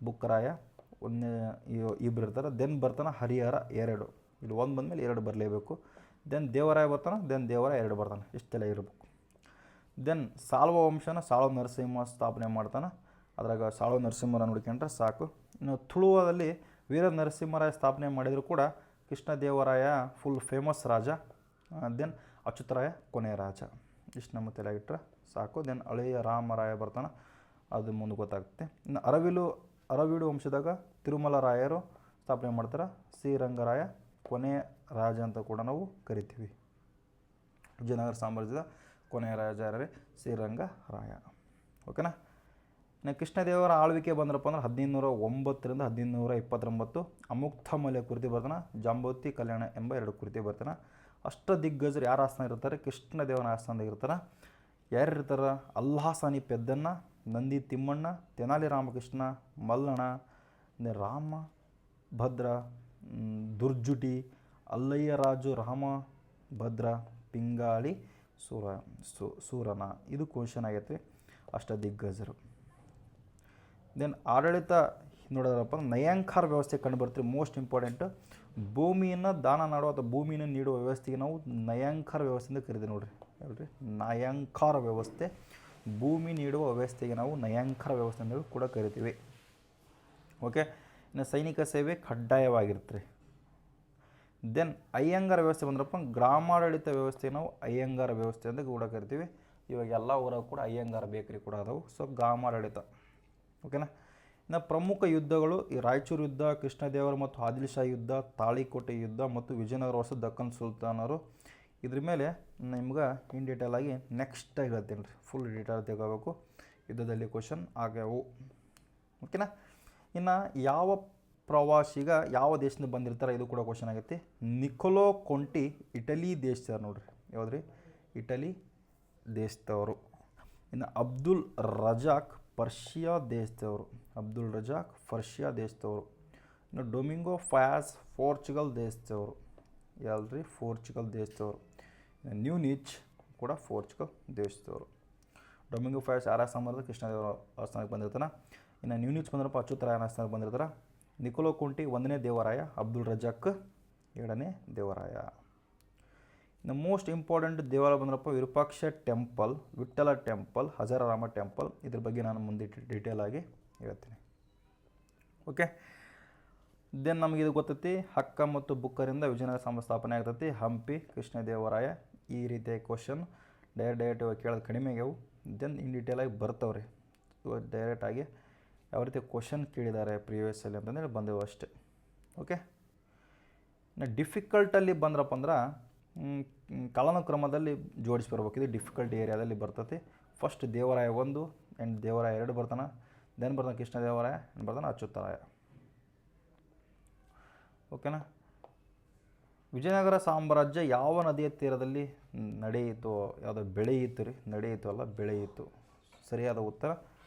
ಬುಕ್ಕರಾಯ ಒಂದೇ ಇಬ್ಬರು ಇರ್ತಾರೆ. ದೆನ್ ಬರ್ತಾನೆ ಹರಿಹರ 2. ಇಲ್ಲಿ 1 ಬಂದಮೇಲೆ 2 ಬರಲೇಬೇಕು. ದೆನ್ ದೇವರಾಯ ಬರ್ತಾನೆ. ದೆನ್ ದೇವರಾಯ 2 ಬರ್ತಾನೆ. ಇಷ್ಟೆಲ್ಲ ಇರಬೇಕು. ದೆನ್ ಸಾಳ್ವ ವಂಶನ ಸಾಳ್ವ ನರಸಿಂಹ ಸ್ಥಾಪನೆ ಮಾಡ್ತಾನೆ. ಅದ್ರಾಗ ಸಾಳ್ವ ನರಸಿಂಹರ ನೋಡ್ಕೊಂಡ್ರೆ ಸಾಕು. ಇನ್ನು ತುಳುವದಲ್ಲಿ ವೀರ ನರಸಿಂಹರಾಯ ಸ್ಥಾಪನೆ ಮಾಡಿದರೂ ಕೂಡ ಕೃಷ್ಣದೇವರಾಯ ಫುಲ್ ಫೇಮಸ್ ರಾಜ. ದೆನ್ ಅಚ್ಯುತರಾಯ ಕೊನೆಯ ರಾಜ. ಇಷ್ಟು ನಮ್ಮ ತಲೆಯಾಗಿಟ್ರೆ ಸಾಕು. ದೆನ್ ಹಳೆಯ ರಾಮರಾಯ ಬರ್ತಾನೆ, ಅದು ಮುಂದೆ ಗೊತ್ತಾಗುತ್ತೆ. ಇನ್ನು ಅರವೀಡು ವಂಶದಾಗ ತಿರುಮಲರಾಯರು ಸ್ಥಾಪನೆ ಮಾಡ್ತಾರೆ. ಶ್ರೀರಂಗರಾಯ ಕೊನೆಯ ರಾಜ ಅಂತ ಕೂಡ ನಾವು ಕರಿತೀವಿ. ವಿಜಯನಗರ ಸಾಮ್ರಾಜ್ಯದ ಕೊನೆಯ ರಾಜ ಯಾರೇ? ಶ್ರೀರಂಗರಾಯ. ಓಕೆನಾ. ಇನ್ನು ಕೃಷ್ಣದೇವರ ಆಳ್ವಿಕೆ ಬಂದ್ರಪ್ಪ ಅಂದ್ರೆ 1509ರಿಂದ 1529. ಅಮುಕ್ತ ಮೌಲ್ಯ ಕೃತಿ ಬರ್ತಾನೆ. ಜಾಂಬವತಿ ಕಲ್ಯಾಣ ಎಂಬ 2 ಕೃತಿ ಬರ್ತಾನೆ. ಅಷ್ಟದಿಗ್ಗಜರು ಯಾರು ಆಸ್ಥಾನ ಇರ್ತಾರೆ? ಕೃಷ್ಣದೇವನ ಆಸ್ಥಾನದಾಗ ಇರ್ತಾರೆ. ಯಾರು ಇರ್ತಾರೆ? ಅಲ್ಲಾಸಾನಿ ಪೆದ್ದಣ್ಣ, ನಂದಿ ತಿಮ್ಮಣ್ಣ, ತೆನಾಲಿ ರಾಮಕೃಷ್ಣ, ಮಲ್ಲಣ್ಣ, ರಾಮ ಭದ್ರ, ದುರ್ಜುಟಿ, ಅಲ್ಲಯ್ಯ ರಾಜು, ರಾಮಭದ್ರ, ಪಿಂಗಾಳಿ ಸೂರನ. ಇದು ಕ್ವಶನ್ ಆಗೈತೆ. ಅಷ್ಟದಿಗ್ಗಜರು. ದೆನ್ ಆಡಳಿತ ನೋಡೋದಪ್ಪ ನಯಾಂಕಾರ ವ್ಯವಸ್ಥೆ ಕಂಡುಬರ್ತೀವಿ. ಮೋಸ್ಟ್ ಇಂಪಾರ್ಟೆಂಟ್, ಭೂಮಿಯನ್ನು ದಾನ ಮಾಡುವ ಅಥವಾ ಭೂಮಿಯನ್ನು ನೀಡುವ ವ್ಯವಸ್ಥೆಗೆ ನಾವು ನಯಾಂಕಾರ ವ್ಯವಸ್ಥೆಯಿಂದ ಕರಿತೀವಿ. ನೋಡಿರಿ ಹೇಳ್ರಿ, ನಯಾಂಕಾರ ವ್ಯವಸ್ಥೆ. ಭೂಮಿ ನೀಡುವ ವ್ಯವಸ್ಥೆಗೆ ನಾವು ನಯಾಂಕಾರ ವ್ಯವಸ್ಥೆ ಅಂತೇಳಿ ಕೂಡ ಕರಿತೀವಿ. ಓಕೆ. ಇನ್ನು ಸೈನಿಕ ಸೇವೆ ಕಡ್ಡಾಯವಾಗಿರುತ್ತೆ. ದೆನ್ ಅಯ್ಯಂಗಾರ ವ್ಯವಸ್ಥೆ ಬಂದ್ರಪ್ಪ ಗ್ರಾಮಾಡಳಿತ ವ್ಯವಸ್ಥೆಗೆ ನಾವು ಅಯ್ಯಂಗಾರ ವ್ಯವಸ್ಥೆ ಅಂತ ಕೂಡ ಕರಿತೀವಿ. ಇವಾಗ ಎಲ್ಲ ಊರಾಗ ಕೂಡ ಅಯ್ಯಂಗಾರ ಬೇಕರಿ ಕೂಡ ಅದಾವೆ. ಸೊ ಗ್ರಾಮಾಡಳಿತ. ಓಕೆನಾ. ಇನ್ನು ಪ್ರಮುಖ ಯುದ್ಧಗಳು ಈ ರಾಯಚೂರು ಯುದ್ಧ, ಕೃಷ್ಣದೇವರ ಮತ್ತು ಆದಿಲ್ ಶಾ ಯುದ್ಧ, ತಾಳಿಕೋಟೆ ಯುದ್ಧ ಮತ್ತು ವಿಜಯನಗರ ವರ್ಷ ದಕ್ಕನ್ ಸುಲ್ತಾನರು. ಇದ್ರ ಮೇಲೆ ನಿಮ್ಗೆ ಇನ್ ಡೀಟೇಲ್ ಆಗಿ ನೆಕ್ಸ್ಟ್ ಹೇಳ್ತೀನಿ ರೀ. ಫುಲ್ ಡೀಟೇಲ್ ತೆಗೋಬೇಕು. ಯುದ್ಧದಲ್ಲಿ ಕ್ವಶನ್ ಆಗ್ಯಾವು. ಓಕೆನಾ. ಇನ್ನು ಯಾವ ಪ್ರವಾಸಿಗ ಯಾವ ದೇಶದಿಂದ ಬಂದಿರ್ತಾರೆ ಇದು ಕೂಡ ಕ್ವಶನ್ ಆಗೈತಿ. ನಿಕೊಲೋ ಕೊಂಟಿ ಇಟಲಿ ದೇಶದವ್ರು ನೋಡ್ರಿ. ಯಾವುದ್ರಿ? ಇಟಲಿ ದೇಶದವರು. ಇನ್ನು ಅಬ್ದುಲ್ ರಜಾಕ್ ಪರ್ಷಿಯಾ ದೇಶದವರು. ಅಬ್ದುಲ್ ರಜಾಕ್ ಪರ್ಷಿಯಾ ದೇಶದವರು. ಇನ್ನು ಡೊಮಿಂಗೋ ಫಯಾಸ್ ಪೋರ್ಚುಗಲ್ ದೇಶದವರು. ಯಾವ್ದ್ರಿ? ಪೋರ್ಚುಗಲ್ ದೇಶದವರು. ಇನ್ನು ನ್ಯೂನಿಚ್ ಕೂಡ ಪೋರ್ಚುಗಲ್ ದೇಶದವರು. ಡೊಮಿಂಗೋ ಫಯಾಸ್ ಯಾರ ಸ್ಥಾನ? ಕೃಷ್ಣದೇವರ ಸ್ಥಾನಕ್ಕೆ ಬಂದಿರ್ತಾನೆ. ಇನ್ನು ನ್ಯೂನಿಚ್ ಬಂದ್ರಪ್ಪ ಅಚ್ಯುತರಾಯನ ಸ್ಥಾನಕ್ಕೆ ಬಂದಿರ್ತಾರೆ. ನಿಕೊಲೋ ಕೊಂಟಿ 1ನೇ ದೇವರಾಯ. ಅಬ್ದುಲ್ ರಜಾಕ್ 2ನೇ ದೇವರಾಯ. ಇನ್ನು ಮೋಸ್ಟ್ ಇಂಪಾರ್ಟೆಂಟ್ ದೇವಾಲಯ ಬಂದ್ರಪ್ಪ Virupaksha temple, Vitthala temple, Hazara Rama temple. ಇದ್ರ ಬಗ್ಗೆ ನಾನು ಮುಂದೆ ಡೀಟೇಲ್ ಆಗಿ ಹೇಳ್ತೀನಿ. ಓಕೆ, ದೆನ್ ನಮಗೆ ಇದು ಗೊತ್ತೈತಿ. ಹಕ್ಕ ಮತ್ತು ಬುಕ್ಕರಿಂದ ವಿಜಯನಗರ ಸಾಮ್ರಾಜ್ಯ ಸ್ಥಾಪನೆ ಆಗ್ತೈತಿ. ಹಂಪಿ, ಕೃಷ್ಣದೇವರಾಯ. ಈ ರೀತಿಯ ಕ್ವಶನ್ ಡೈರೆಕ್ಟ್ ಕೇಳೋದು ಕಡಿಮೆ ಆಗ್ಯಾವು. ದೆನ್ ಇನ್ ಡೀಟೇಲಾಗಿ ಬರ್ತವ್ರಿ. ಡೈರೆಕ್ಟಾಗಿ ಯಾವ ರೀತಿ ಕ್ವಶನ್ ಕೇಳಿದ್ದಾರೆ ಪ್ರೀವಿಯಸ್ಸಲ್ಲಿ ಅಂತಂದೇಳಿ ಬಂದೆವು ಅಷ್ಟೇ. ಓಕೆ, ಇನ್ನು ಡಿಫಿಕಲ್ಟಲ್ಲಿ ಬಂದ್ರಪ್ಪ ಅಂದ್ರೆ ಕಾಲಾನುಕ್ರಮದಲ್ಲಿ ಜೋಡಿಸಿ ಬರ್ಬೇಕು. ಇದು ಡಿಫಿಕಲ್ಟ್ ಏರಿಯಾದಲ್ಲಿ ಬರ್ತೈತಿ. ಫಸ್ಟ್ ದೇವರಾಯ 1 ಆ್ಯಂಡ್ ದೇವರಾಯ 2 ಬರ್ತಾನೆ. ದೆನ್ ಬರ್ತಾನೆ ಕೃಷ್ಣದೇವರಾಯ, ಬರ್ತಾನೆ ಅಚ್ಯುತರಾಯ. ಓಕೆನಾ? ವಿಜಯನಗರ ಸಾಮ್ರಾಜ್ಯ ಯಾವ ನದಿಯ ತೀರದಲ್ಲಿ ನಡೆಯಿತು? ಯಾವುದೋ ಬೆಳೆಯಿತು ರೀ, ನಡೆಯಿತು ಅಲ್ಲ, ಬೆಳೆಯಿತು. ಸರಿಯಾದ ಉತ್ತರ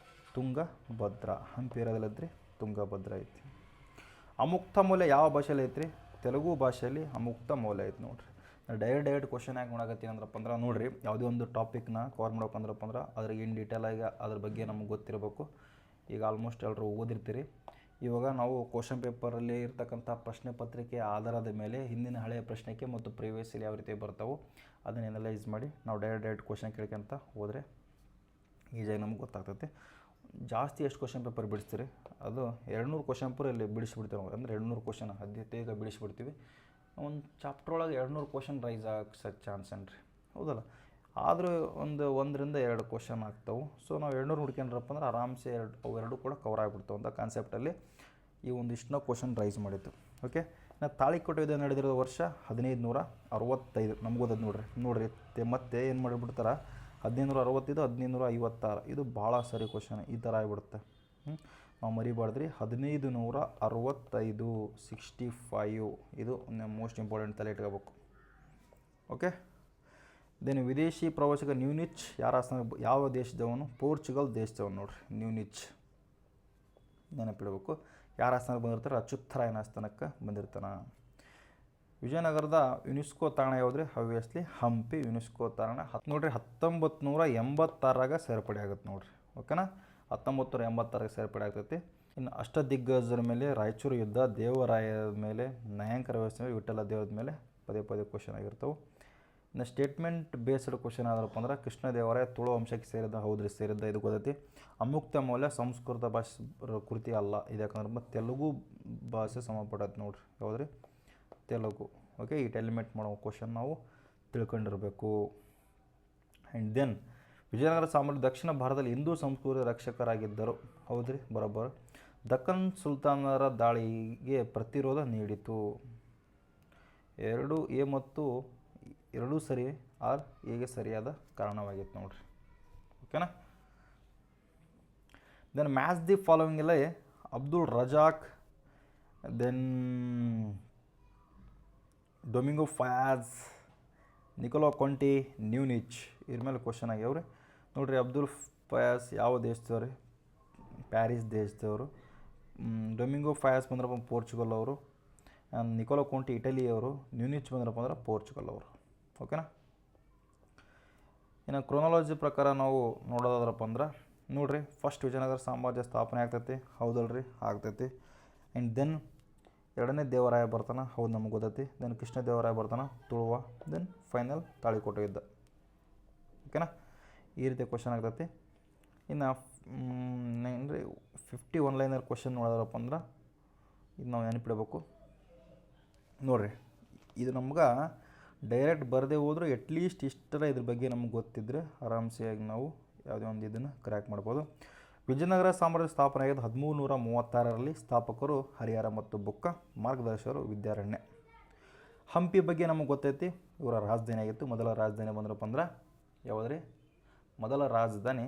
ತುಂಗಭದ್ರಾ. ಹಂಪಿ ಇರೋದಿಲ್ಲದ್ರಿ, ತುಂಗಭದ್ರಾ ಐತಿ. ಅಮುಕ್ತ ಮೌಲ್ಯ ಯಾವ ಭಾಷೆಯಲ್ಲಿ ಐತ್ರಿ? ತೆಲುಗು ಭಾಷೆಯಲ್ಲಿ ಅಮುಕ್ತ ಮೌಲ್ಯ ಐತೆ ನೋಡ್ರಿ. ಡೈರೆಕ್ಟ್ ಕ್ವಶನ್ ಯಾಕೆ ನೋಡಕತ್ತೀನಿ ಅಂದ್ರಪ್ಪ ಅಂದ್ರೆ ನೋಡಿರಿ, ಯಾವುದೇ ಒಂದು ಟಾಪಿಕ್ನ ಕವರ್ ಮಾಡ್ಬೇಕಂದ್ರಪ್ಪ ಅಂದ್ರೆ ಅದ್ರಾಗ ಇನ್ ಡೀಟೇಲಾಗಿ ಅದ್ರ ಬಗ್ಗೆ ನಮ್ಗೆ ಗೊತ್ತಿರಬೇಕು. ಈಗ ಆಲ್ಮೋಸ್ಟ್ ಎಲ್ಲರೂ ಓದಿರ್ತೀರಿ. ಇವಾಗ ನಾವು ಕ್ವಶನ್ ಪೇಪರಲ್ಲಿ ಇರ್ತಕ್ಕಂಥ ಪ್ರಶ್ನೆ ಪತ್ರಿಕೆ ಆಧಾರದ ಮೇಲೆ ಹಿಂದಿನ ಹಳೆಯ ಪ್ರಶ್ನೆಗೆ ಮತ್ತು ಪ್ರೀವಿಯಸ್ಸಲ್ಲಿ ಯಾವ ರೀತಿ ಬರ್ತಾವೆ ಅದನ್ನು ಅನಲೈಸ್ ಮಾಡಿ ನಾವು ಡೈರೆಕ್ಟ್ ಕ್ವಶನ್ ಕೇಳ್ಕೊಂತ ಹೋದರೆ ಈಜಾಗಿ ನಮ್ಗೆ ಗೊತ್ತಾಗ್ತೈತೆ. ಜಾಸ್ತಿ ಎಷ್ಟು ಕ್ವಶನ್ ಪೇಪರ್ ಬಿಡಿಸ್ತೀರಿ? ಅದು 200 ಕ್ವಶನ್ ಪೇಪರ್ ಇಲ್ಲಿ ಬಿಡಿಸ್ಬಿಡ್ತೀವಿ ನಾವು. ಅಂದರೆ 200 ಕ್ವಶನ್ ಈಗ ಬಿಡಿಸ್ಬಿಡ್ತೀವಿ. ಒಂದು ಚಾಪ್ಟರ್ ಒಳಗೆ 200 ಕ್ವಶನ್ ರೈಸ್ ಆಗೋ ಚಾನ್ಸ್ ಏನ್ರಿ, ಹೌದಲ್ಲ? ಆದರೂ ಒಂದರಿಂದ 2 ಕ್ವಶನ್ ಆಗ್ತಾವೆ. ಸೊ ನಾವು 200 ಹುಡ್ಕೊಂಡ್ರಪ್ಪ ಅಂದ್ರೆ ಆರಾಮ್ಸೆ ಅವೆರಡು ಕೂಡ ಕವರ್ ಆಗಿಬಿಡ್ತಾವೆ ಅಂತ ಕಾನ್ಸೆಪ್ಟಲ್ಲಿ ಈ ಒಂದಿಷ್ಟನ್ನ ಕ್ವಶನ್ ರೈಸ್ ಮಾಡಿತ್ತು. ಓಕೆ, ನಾವು ತಾಳಿಕೋಟೆ ಯುದ್ಧ ನಡೆದಿರೋ ವರ್ಷ 1565. ನಮ್ಗೆ ಓದೋದು ನೋಡ್ರಿ ಮತ್ತೆ ಏನು ಮಾಡಿಬಿಡ್ತಾರೆ 1565 1556. ಇದು ಭಾಳ ಸರಿ ಕ್ವಶನ್. ಈ ಥರ ಆಗಿಬಿಡುತ್ತೆ. ನಾವು ಮರಿಬಾರ್ದ್ರಿ. 1565 65 ಇದು ಮೋಸ್ಟ್ ಇಂಪಾರ್ಟೆಂಟ್ ತಲೆ ಇಟ್ಕೋಬೇಕು. ಓಕೆ, ದೆನ್ ವಿದೇಶಿ ಪ್ರವಾಸಿಗ ನ್ಯೂನಿಚ್ ಯಾವ ದೇಶದವನು? ಪೋರ್ಚುಗಲ್ ದೇಶದವನು ನೋಡ್ರಿ. ನ್ಯೂನಿಚ್ ನೆನಪಿಡಬೇಕು. ಯಾರ ಆಸ್ಥಾನಕ್ಕೆ ಬಂದಿರ್ತಾರೆ? ಅಚ್ಯುತರಾಯನ ಆಸ್ಥಾನಕ್ಕೆ ಬಂದಿರ್ತಾನೆ. ವಿಜಯನಗರದ ಯುನೆಸ್ಕೋ ತಾಣ ಯಾವುದ್ರಿ? ಹವ್ಯಸ್ಲಿ ಹಂಪಿ ಯುನೆಸ್ಕೋ ತಾಣ. ನೋಡ್ರಿ 1986 ಸೇರ್ಪಡೆ ಆಗುತ್ತೆ ನೋಡ್ರಿ. ಓಕೆನಾ? 1986 ಸೇರ್ಪಡೆ ಆಗ್ತೈತಿ. ಇನ್ನು ಅಷ್ಟದಿಗ್ಗಜರ ಮೇಲೆ ರಾಯಚೂರು ಯುದ್ಧ, ದೇವರಾಯದ ಮೇಲೆ, ನ್ಯಾಯಾಂಕರ ವ್ಯವಸ್ಥೆ ಮೇಲೆ, ವಿಠ್ಠಲ ದೇವರದ ಮೇಲೆ ಪದೇ ಕ್ವಶನ್ ಆಗಿರ್ತವೆ. ಇನ್ನು ಸ್ಟೇಟ್ಮೆಂಟ್ ಬೇಸ್ಡ್ ಕ್ವಶನ್ ಆದ್ರಪ್ಪ ಅಂದ್ರೆ ಕೃಷ್ಣದೇವರಾಯ ತುಳು ವಂಶಕ್ಕೆ ಸೇರಿದ? ಹೌದ್ರಿ, ಸೇರಿದ್ದ. ಇದು ಗೊತ್ತೈತಿ. ಅಮುಕ್ತ ಮೌಲ್ಯ ಸಂಸ್ಕೃತ ಭಾಷೆ ಕೃತಿ ಅಲ್ಲ. ಇದು ಯಾಕಂದ್ರೆ ತೆಲುಗು ಭಾಷೆ ಸಂಬಂಧಪಟ್ಟದ್ದು ನೋಡ್ರಿ. ಯಾವುದ್ರಿ? ತೆಲುಗು. ಓಕೆ, ಈ ಎಲಿಮೆಂಟ್ ಮಾಡೋ ಕ್ವಶನ್ ನಾವು ತಿಳ್ಕೊಂಡಿರಬೇಕು. ಆ್ಯಂಡ್ ದೆನ್ ವಿಜಯನಗರ ಸಾಮ್ರಾಜ್ಯ ದಕ್ಷಿಣ ಭಾರತದಲ್ಲಿ ಹಿಂದೂ ಸಂಸ್ಕೃತಿ ರಕ್ಷಕರಾಗಿದ್ದರು. ಹೌದ್ರಿ, ಬರೋಬ್ಬರ. ದಕ್ಕನ್ ಸುಲ್ತಾನರ ದಾಳಿಗೆ ಪ್ರತಿರೋಧ ನೀಡಿತು. 2 ಎ ಮತ್ತು 2 ಸರಿ ಆರ್ ಎಗೆ ಸರಿಯಾದ ಕಾರಣವಾಗಿತ್ತು ನೋಡ್ರಿ. ಓಕೆನಾ? ದೆನ್ ಮ್ಯಾಚ್ ದಿ ಫಾಲೋವಿಂಗ್ ಎಲ್ಲ ಅಬ್ದುಲ್ ರಜಾಕ್, ದೆನ್ ಡೊಮಿಂಗೋ ಫಯಾಜ್, ನಿಕೊಲೋ ಕೊಂಟಿ, ನ್ಯೂನಿಚ್. ಇದ್ರ ಮೇಲೆ ಕ್ವಶನ್ ಆಗ್ಯಾವ್ರಿ ನೋಡ್ರಿ. ಅಬ್ದುಲ್ ಫಯಾಜ್ ಯಾವ ದೇಶದವ್ರಿ? ಪ್ಯಾರಿಸ್ ದೇಶದವರು. ಡೊಮಿಂಗೋ ಫಯಾಜ್ ಬಂದ್ರಪ್ಪ ಪೋರ್ಚುಗಲ್ ಅವರು. ನಿಕೊಲೋ ಕೊಂಟಿ ಇಟಲಿಯವರು. ನ್ಯೂನಿಚ್ ಬಂದ್ರಪ್ಪ ಅಂದ್ರೆ ಪೋರ್ಚುಗಲ್ ಅವರು. ಓಕೆನಾ? ಇನ್ನು ಕ್ರೊನಾಲಜಿ ಪ್ರಕಾರ ನಾವು ನೋಡೋದಾದ್ರಪ್ಪ ಅಂದ್ರೆ ನೋಡಿರಿ, ಫಸ್ಟ್ ವಿಜಯನಗರ ಸಾಮ್ರಾಜ್ಯ ಸ್ಥಾಪನೆ ಆಗ್ತೈತಿ. ಹೌದಲ್ರಿ? ಆಗ್ತೈತಿ. ಆ್ಯಂಡ್ ದೆನ್ 2ನೇ ದೇವರಾಯ ಬರ್ತಾನೆ. ಹೌದು, ನಮಗೆ ಗೊತ್ತೈತಿ. ದೆನ್ ಕೃಷ್ಣದೇವರಾಯ ಬರ್ತಾನೆ, ತುಳುವ. ದೆನ್ ಫೈನಲ್ ತಾಳಿಕೋಟೆ ಯುದ್ಧ. ಓಕೆನಾ? ಈ ರೀತಿ ಕ್ವಶನ್ ಆಗ್ತೈತಿ. ಇನ್ನು ಏನ್ರಿ 51 ಲೈನರ್ ಕ್ವಶನ್ ನೋಡೋದ್ರಪ್ಪ ಅಂದ್ರೆ ಇದು ನಾವು ನೆನಪಿಡಬೇಕು ನೋಡಿರಿ. ಇದು ನಮ್ಗೆ ಡೈರೆಕ್ಟ್ ಬರದೇ ಹೋದರೂ ಅಟ್ಲೀಸ್ಟ್ ಇಷ್ಟರ ಇದ್ರ ಬಗ್ಗೆ ನಮ್ಗೆ ಗೊತ್ತಿದ್ದರೆ ಆರಾಮ್ಸೆಯಾಗಿ ನಾವು ಯಾವುದೇ ಒಂದು ಇದನ್ನು ಕ್ರ್ಯಾಕ್ ಮಾಡ್ಬೋದು. ವಿಜಯನಗರ ಸಾಮ್ರಾಜ್ಯ ಸ್ಥಾಪನೆ ಆಗಿದ್ದು 1336ರಲ್ಲಿ. ಸ್ಥಾಪಕರು ಹರಿಹರ ಮತ್ತು ಬುಕ್ಕ. ಮಾರ್ಗದರ್ಶಕರು ವಿದ್ಯಾರಣ್ಯ. ಹಂಪಿ ಬಗ್ಗೆ ನಮಗೆ ಗೊತ್ತೈತಿ. ಇವರ ರಾಜಧಾನಿ ಆಗಿತ್ತು. ಮೊದಲ ರಾಜಧಾನಿ ಬಂದ್ರಪ್ಪ ಅಂದ್ರೆ ಯಾವುದ್ರಿ? ಮೊದಲ ರಾಜಧಾನಿ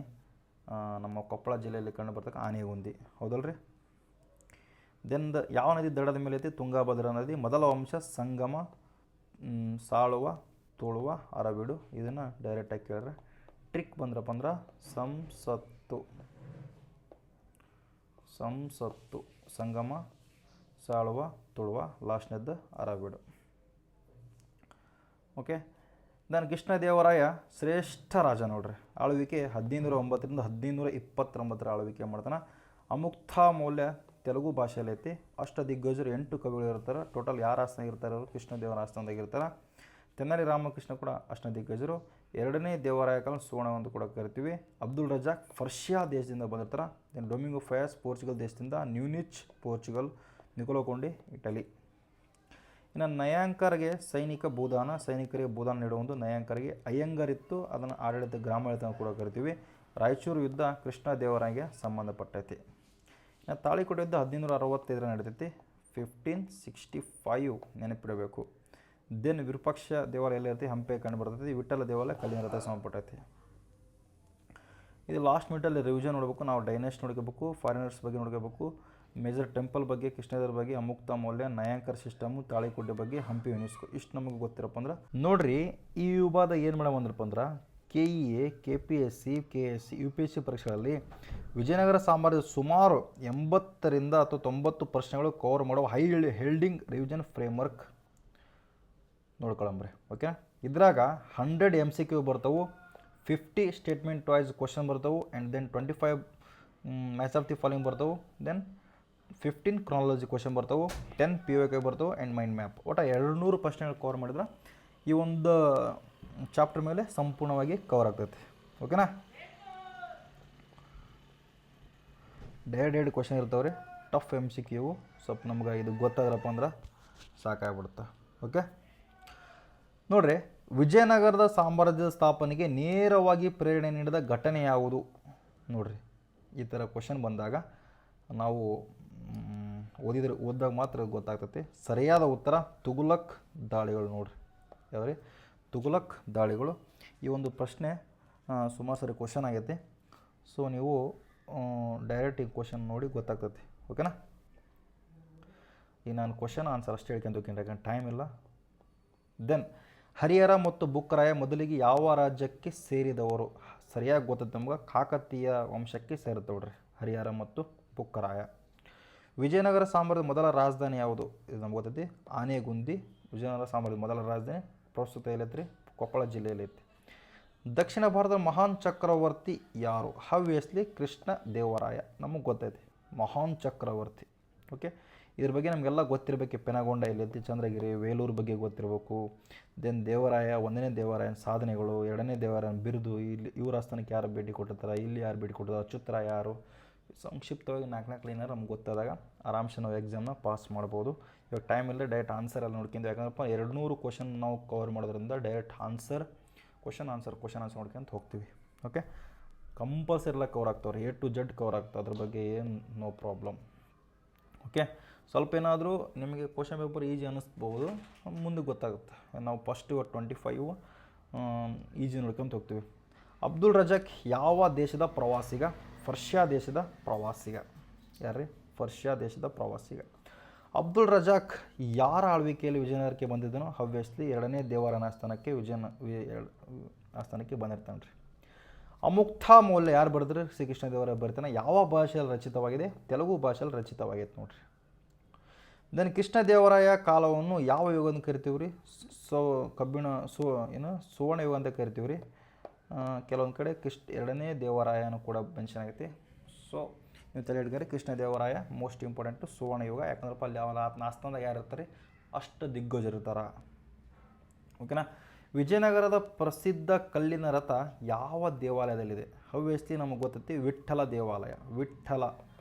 ನಮ್ಮ ಕೊಪ್ಪಳ ಜಿಲ್ಲೆಯಲ್ಲಿ ಕಂಡು ಬರ್ತಕ್ಕ ಆನೆಗುಂದಿ. ಹೌದಲ್ರಿ? ದೆನ್ ಯಾವ ನದಿ ದಡದ ಮೇಲೆ ಐತಿ? ತುಂಗಭದ್ರಾ ನದಿ. ಮೊದಲ ವಂಶ ಸಂಗಮ, ಸಾಳುವ, ತುಳುವ, ಅರಬೀಡು. ಇದನ್ನು ಡೈರೆಕ್ಟಾಗಿ ಕೇಳಿದ್ರೆ ಟ್ರಿಕ್ ಬಂದ್ರಪ್ಪ ಅಂದ್ರೆ ಸಂಸತ್ತು, ಸಂಗಮ, ಸಾಳುವ, ತುಳುವ, ಲಾಸ್ಟ್ನೇದ್ದು ಅರಬೀಡು. ಓಕೆ. ದೆನ್ ಕೃಷ್ಣದೇವರಾಯ ಶ್ರೇಷ್ಠ ರಾಜ ನೋಡ್ರಿ. ಆಳ್ವಿಕೆ 1509ರಿಂದ 1529 ಆಳ್ವಿಕೆ ಮಾಡ್ತಾನೆ. ಅಮುಕ್ತಾಮೂಲ್ಯ ತೆಲುಗು ಭಾಷೆಯಲ್ಲಿ ಐತಿ. ಅಷ್ಟದಿಗ್ಗಜರು 8 ಕವಿಗಳು ಇರ್ತಾರೆ. ಟೋಟಲ್ ಯಾರು ಆಸ್ಥಾನ ಇರ್ತಾರೆ ಅವರು? ಕೃಷ್ಣದೇವರ ಆಸ್ಥಾನದಾಗ ಇರ್ತಾರೆ. ತೆನಾಲಿ ರಾಮಕೃಷ್ಣ ಕೂಡ ಅಷ್ಟದಿಗ್ಗಜರು. 2ನೇ ದೇವರಾಯ ಕಾಲ ಸುವರ್ಣ ಅಂತ ಕೂಡ ಕರಿತೀವಿ. ಅಬ್ದುಲ್ ರಜಾಕ್ ಪರ್ಷಿಯಾ ದೇಶದಿಂದ ಬಂದಿರ್ತಾರೆ. ದೆನ್ ಡೊಮಿಂಗೋ ಫಯಾಸ್ ಪೋರ್ಚುಗಲ್ ದೇಶದಿಂದ, ನ್ಯೂನಿಚ್ ಪೋರ್ಚುಗಲ್, ನಿಕೋಲೋ ಕೊಂಡಿ ಇಟಲಿ. ಇನ್ನು ನಯಾಂಕರ್ಗೆ ಸೈನಿಕರಿಗೆ ಭೂದಾನ ನೀಡುವ ಒಂದು ನಯಾಂಕರ್ಗೆ ಅಯ್ಯಂಗಾರ್ ಇತ್ತು. ಅದನ್ನು ಆಡಳಿತ ಗ್ರಾಮಾಡಳಿತ ಕೂಡ ಕರಿತೀವಿ. ರಾಯಚೂರು ಯುದ್ಧ ಕೃಷ್ಣದೇವರಾಯಗೆ ಸಂಬಂಧಪಟ್ಟೈತಿ. ಇನ್ನು ತಾಳಿಕೋಟೆ ಯುದ್ಧ 1565 ನಡೀತೈತಿ. 1565 ನೆನಪಿಡಬೇಕು. ದೆನ್ ವಿರೂಪಾಕ್ಷ ದೇವಾಲಯ ಎಲ್ಲ ಇರ್ತಿ, ಹಂಪೆ ಕಂಡು ಬರ್ತೈತಿ. ವಿಠ್ಠಲ ದೇವಾಲಯ ಕಲ್ಲಿನ ರಥ ಸಂಬಂಧಪಟ್ಟೈತಿ. ಇದು ಲಾಸ್ಟ್ ಮಿನಿಟಲ್ಲಿ ರಿವಿಷನ್ ನೋಡಬೇಕು. ನಾವು ಡೈನೆಸ್ಟ್ ನೋಡ್ಕೋಬೇಕು, ಫಾರಿನರ್ಸ್ ಬಗ್ಗೆ ನೋಡ್ಕೋಬೇಕು, ಮೇಜರ್ ಟೆಂಪಲ್ ಬಗ್ಗೆ, ಕೃಷ್ಣದೇವರ ಬಗ್ಗೆ, ಅಮುಕ್ತ ಮೌಲ್ಯ, ನಯಾಂಕರ್ ಸಿಸ್ಟಮು, ತಾಳಿಕೋಟೆ ಬಗ್ಗೆ, ಹಂಪಿ ಯುನೆಸ್ಕೋ. ಇಷ್ಟು ನಮಗೆ ಗೊತ್ತಿರಪ್ಪ ಅಂದ್ರೆ ನೋಡ್ರಿ. ಈ ವಿಭಾಗ ಏನು ಮಾಡವಂದ್ರಪ್ಪ ಅಂದ್ರೆ KEA, KPSC, KSC, UPSC ಪರೀಕ್ಷೆಗಳಲ್ಲಿ ವಿಜಯನಗರ ಸಾಮ್ರಾಜ್ಯದ ಸುಮಾರು 80ರಿಂದ ಅಥವಾ 90 ಪ್ರಶ್ನೆಗಳು ಕವರ್ ಮಾಡುವ ಹೈ ಹೆಲ್ಡಿಂಗ್ ರಿವಿಷನ್ ಫ್ರೇಮ್ವರ್ಕ್ ನೋಡ್ಕೊಳಂಬ್ರಿ. ಓಕೆ. ಇದ್ರಾಗ 100 MCQ ಬರ್ತಾವೆ, 50 ಸ್ಟೇಟ್ಮೆಂಟ್ ವೈಸ್ ಕ್ವಶನ್ ಬರ್ತಾವೆ, and then 25 match of the following ಬರ್ತಾವೆ, ದೆನ್ 15 ಕ್ರಾನಾಲಜಿ ಕ್ವಶನ್ ಬರ್ತಾವೆ, 10 POK ಬರ್ತಾವೆ, ಆ್ಯಂಡ್ ಮೈಂಡ್ ಮ್ಯಾಪ್. ಒಟ್ಟು 200 ಪ್ರಶ್ನೆಗಳು ಕವರ್ ಮಾಡಿದ್ರೆ ಈ ಒಂದು ಚಾಪ್ಟರ್ ಮೇಲೆ ಸಂಪೂರ್ಣವಾಗಿ ಕವರ್ ಆಗ್ತೈತಿ. ಓಕೆನಾ. ಡೇಡ್ ಕ್ವಶನ್ ಇರ್ತಾವೆ ರೀ, ಟಫ್ MCQ. ಸ್ವಲ್ಪ ನಮ್ಗೆ ಇದು ಗೊತ್ತಾದ್ರಪ್ಪ ಅಂದ್ರೆ ಸಾಕಾಗ್ಬಿಡುತ್ತೆ. ಓಕೆ. ನೋಡ್ರಿ, ವಿಜಯನಗರದ ಸಾಮ್ರಾಜ್ಯದ ಸ್ಥಾಪನೆಗೆ ನೇರವಾಗಿ ಪ್ರೇರಣೆ ನೀಡಿದ ಘಟನೆ ಯಾವುದು? ನೋಡ್ರಿ, ಈ ಥರ ಕ್ವಶನ್ ಬಂದಾಗ ನಾವು ಓದಿದಾಗ ಮಾತ್ರ ಗೊತ್ತಾಗ್ತೈತಿ. ಸರಿಯಾದ ಉತ್ತರ ತುಘಲಕ್ ದಾಳಿಗಳು. ನೋಡ್ರಿ, ಯಾವ್ರಿ? ತುಘಲಕ್ ದಾಳಿಗಳು. ಈ ಒಂದು ಪ್ರಶ್ನೆ ಸುಮಾರು ಸರಿ ಕ್ವಶನ್ ಆಗೈತಿ. ಸೊ ನೀವು ಡೈರೆಕ್ಟ್ ಈ ಕ್ವಶನ್ ನೋಡಿ ಗೊತ್ತಾಗ್ತೈತಿ. ಓಕೆನಾ. ಈಗ ನಾನು ಕ್ವಶನ್ ಆನ್ಸರ್ ಅಷ್ಟೇ ಹೇಳ್ಕೊಂತ ಹೋಗ್ತೀನಿ, ಯಾಕಂದ್ರೆ ಟೈಮ್ ಇಲ್ಲ. ದೆನ್ ಹರಿಹರ ಮತ್ತು ಬುಕ್ಕರಾಯ ಮೊದಲಿಗೆ ಯಾವ ರಾಜ್ಯಕ್ಕೆ ಸೇರಿದವರು? ಸರಿಯಾಗಿ ಗೊತ್ತೈತೆ ನಮ್ಗೆ, ಕಾಕತೀಯ ವಂಶಕ್ಕೆ ಸೇರುತ್ತೆ ನೋಡ್ರಿ ಹರಿಹರ ಮತ್ತು ಬುಕ್ಕರಾಯ. ವಿಜಯನಗರ ಸಾಮ್ರಾಜ್ಯದ ಮೊದಲ ರಾಜಧಾನಿ ಯಾವುದು? ಇದು ನಮ್ಗೆ ಗೊತ್ತೈತಿ, ಆನೆಗುಂದಿ. ವಿಜಯನಗರ ಸಾಮ್ರಾಜ್ಯದ ಮೊದಲ ರಾಜಧಾನಿ ಪ್ರಸ್ತುತ ಎಲ್ಲೈತ್ರಿ? ಕೊಪ್ಪಳ ಜಿಲ್ಲೆಯಲ್ಲಿ ಐತಿ. ದಕ್ಷಿಣ ಭಾರತದ ಮಹಾನ್ ಚಕ್ರವರ್ತಿ ಯಾರು? ಹವ್ಯಸ್ಲಿ ಕೃಷ್ಣ ದೇವರಾಯ. ನಮಗೆ ಗೊತ್ತೈತಿ ಮಹಾನ್ ಚಕ್ರವರ್ತಿ. ಓಕೆ. ಇದ್ರ ಬಗ್ಗೆ ನಮಗೆಲ್ಲ ಗೊತ್ತಿರಬೇಕು. ಪೆನಗೊಂಡ ಎಲ್ಲೈತಿ, ಚಂದ್ರಗಿರಿ, ವೇಲೂರು ಬಗ್ಗೆ ಗೊತ್ತಿರಬೇಕು. ದೆನ್ ದೇವರಾಯ, 1ನೇ ದೇವರಾಯನ ಸಾಧನೆಗಳು, 2ನೇ ದೇವರಾಯನ ಬಿರುದು, ಇಲ್ಲಿ ಇವ್ರ ಆಸ್ಥಾನಕ್ಕೆ ಯಾರು ಭೇಟಿ ಕೊಟ್ಟಿರ್ತಾರೆ, ಇಲ್ಲಿ ಯಾರು ಭೇಟಿ ಕೊಟ್ಟಿರ್ತಾರೆ, ಅಚ್ಯುತರ ಯಾರು, ಸಂಕ್ಷಿಪ್ತವಾಗಿ 4 ಲೈನರ್ ನಮ್ಗೆ ಗೊತ್ತಾದಾಗ ಆರಾಮ್ಸೆ ನಾವು ಎಕ್ಸಾಮ್ನ ಪಾಸ್ ಮಾಡ್ಬೋದು. ಇವಾಗ ಟೈಮ್ ಇಲ್ಲ, ಡೈರೆಕ್ಟ್ ಆನ್ಸರ್ ಎಲ್ಲ ನೋಡ್ಕೊಂಡು, ಯಾಕಂದ್ರಪ್ಪ 200 ಕ್ವಶನ್ ನಾವು ಕವರ್ ಮಾಡೋದ್ರಿಂದ ಡೈರೆಕ್ಟ್ ಕ್ವಶನ್ ಆನ್ಸರ್ ನೋಡ್ಕೊಂತ ಹೋಗ್ತೀವಿ. ಓಕೆ. ಕಂಪಲ್ಸರಿ ಎಲ್ಲ ಕವರ್ ಆಗ್ತಾವ್ರಿ, A to Z ಕವರ್ ಆಗ್ತಾವೆ. ಅದ್ರ ಬಗ್ಗೆ ಏನು ನೋ ಪ್ರಾಬ್ಲಮ್. ಓಕೆ. ಸ್ವಲ್ಪ ಏನಾದರೂ ನಿಮಗೆ ಕ್ವಶನ್ ಪೇಪರ್ ಈಜಿ ಅನ್ನಿಸ್ಬೋದು, ಮುಂದೆ ಗೊತ್ತಾಗುತ್ತೆ. ನಾವು ಫಸ್ಟ್ 25 ಈಜಿ ನೋಡ್ಕೊಂತ ಹೋಗ್ತೀವಿ. ಅಬ್ದುಲ್ ರಜಾಕ್ ಯಾವ ದೇಶದ ಪ್ರವಾಸಿಗ? ಪರ್ಷಿಯಾ ದೇಶದ ಪ್ರವಾಸಿಗ. ಯಾರ್ರೀ? ಪರ್ಷಿಯಾ ದೇಶದ ಪ್ರವಾಸಿಗ. ಅಬ್ದುಲ್ ರಜಾಕ್ ಯಾರ ಆಳ್ವಿಕೆಯಲ್ಲಿ ವಿಜಯನಗರಕ್ಕೆ ಬಂದಿದ್ದನೋ? ಹವ್ಯಸ್ಲಿ 2ನೇ ದೇವರಾಯನ ಆಸ್ಥಾನಕ್ಕೆ ಆಸ್ಥಾನಕ್ಕೆ ಬಂದಿರ್ತಾನೆ ರೀ. ಅಮುಕ್ತ ಮೌಲ್ಯ ಯಾರು ಬರೆದ್ರೆ? ಶ್ರೀಕೃಷ್ಣದೇವರಾಯ ಬರ್ತಾನೆ. ಯಾವ ಭಾಷೆಯಲ್ಲಿ ರಚಿತವಾಗಿದೆ? ತೆಲುಗು ಭಾಷೆಯಲ್ಲಿ ರಚಿತವಾಗೈತೆ ನೋಡ್ರಿ. ದೆನ್ ಕೃಷ್ಣದೇವರಾಯ ಕಾಲವನ್ನು ಯಾವ ಯುಗ ಅಂತ ಕರಿತೀವಿ ರೀ? ಸುವರ್ಣ ಯುಗ ಅಂತ ಕರಿತೀವಿ ರೀ. ಕೆಲವೊಂದು ಕಡೆ 2ನೇ ದೇವರಾಯನೂ ಕೂಡ ಮೆನ್ಷನ್ ಆಗೈತಿ. ಸೊ ನೀವು ತಲೆ ಹಿಡ್ಕರಿ, ಕೃಷ್ಣದೇವರಾಯ ಮೋಸ್ಟ್ ಇಂಪಾರ್ಟೆಂಟು ಸುವರ್ಣ ಯುಗ. ಯಾಕಂದ್ರಪ್ಪ ಅಲ್ಲಿ ಯಾವ ಆಸ್ಥಾನದಾಗ ಯಾರು ಇರ್ತಾರೆ? ಅಷ್ಟು ದಿಗ್ಗಜರಿರ್ತಾರೆ. ಓಕೆನಾ. ವಿಜಯನಗರದ ಪ್ರಸಿದ್ಧ ಕಲ್ಲಿನ ರಥ ಯಾವ ದೇವಾಲಯದಲ್ಲಿದೆ? ಹವ್ಯಸ್ಲಿ ನಮಗೆ ಗೊತ್ತೈತಿ, ವಿಠ್ಠಲ ದೇವಾಲಯ. ವಿಠ್ಠಲ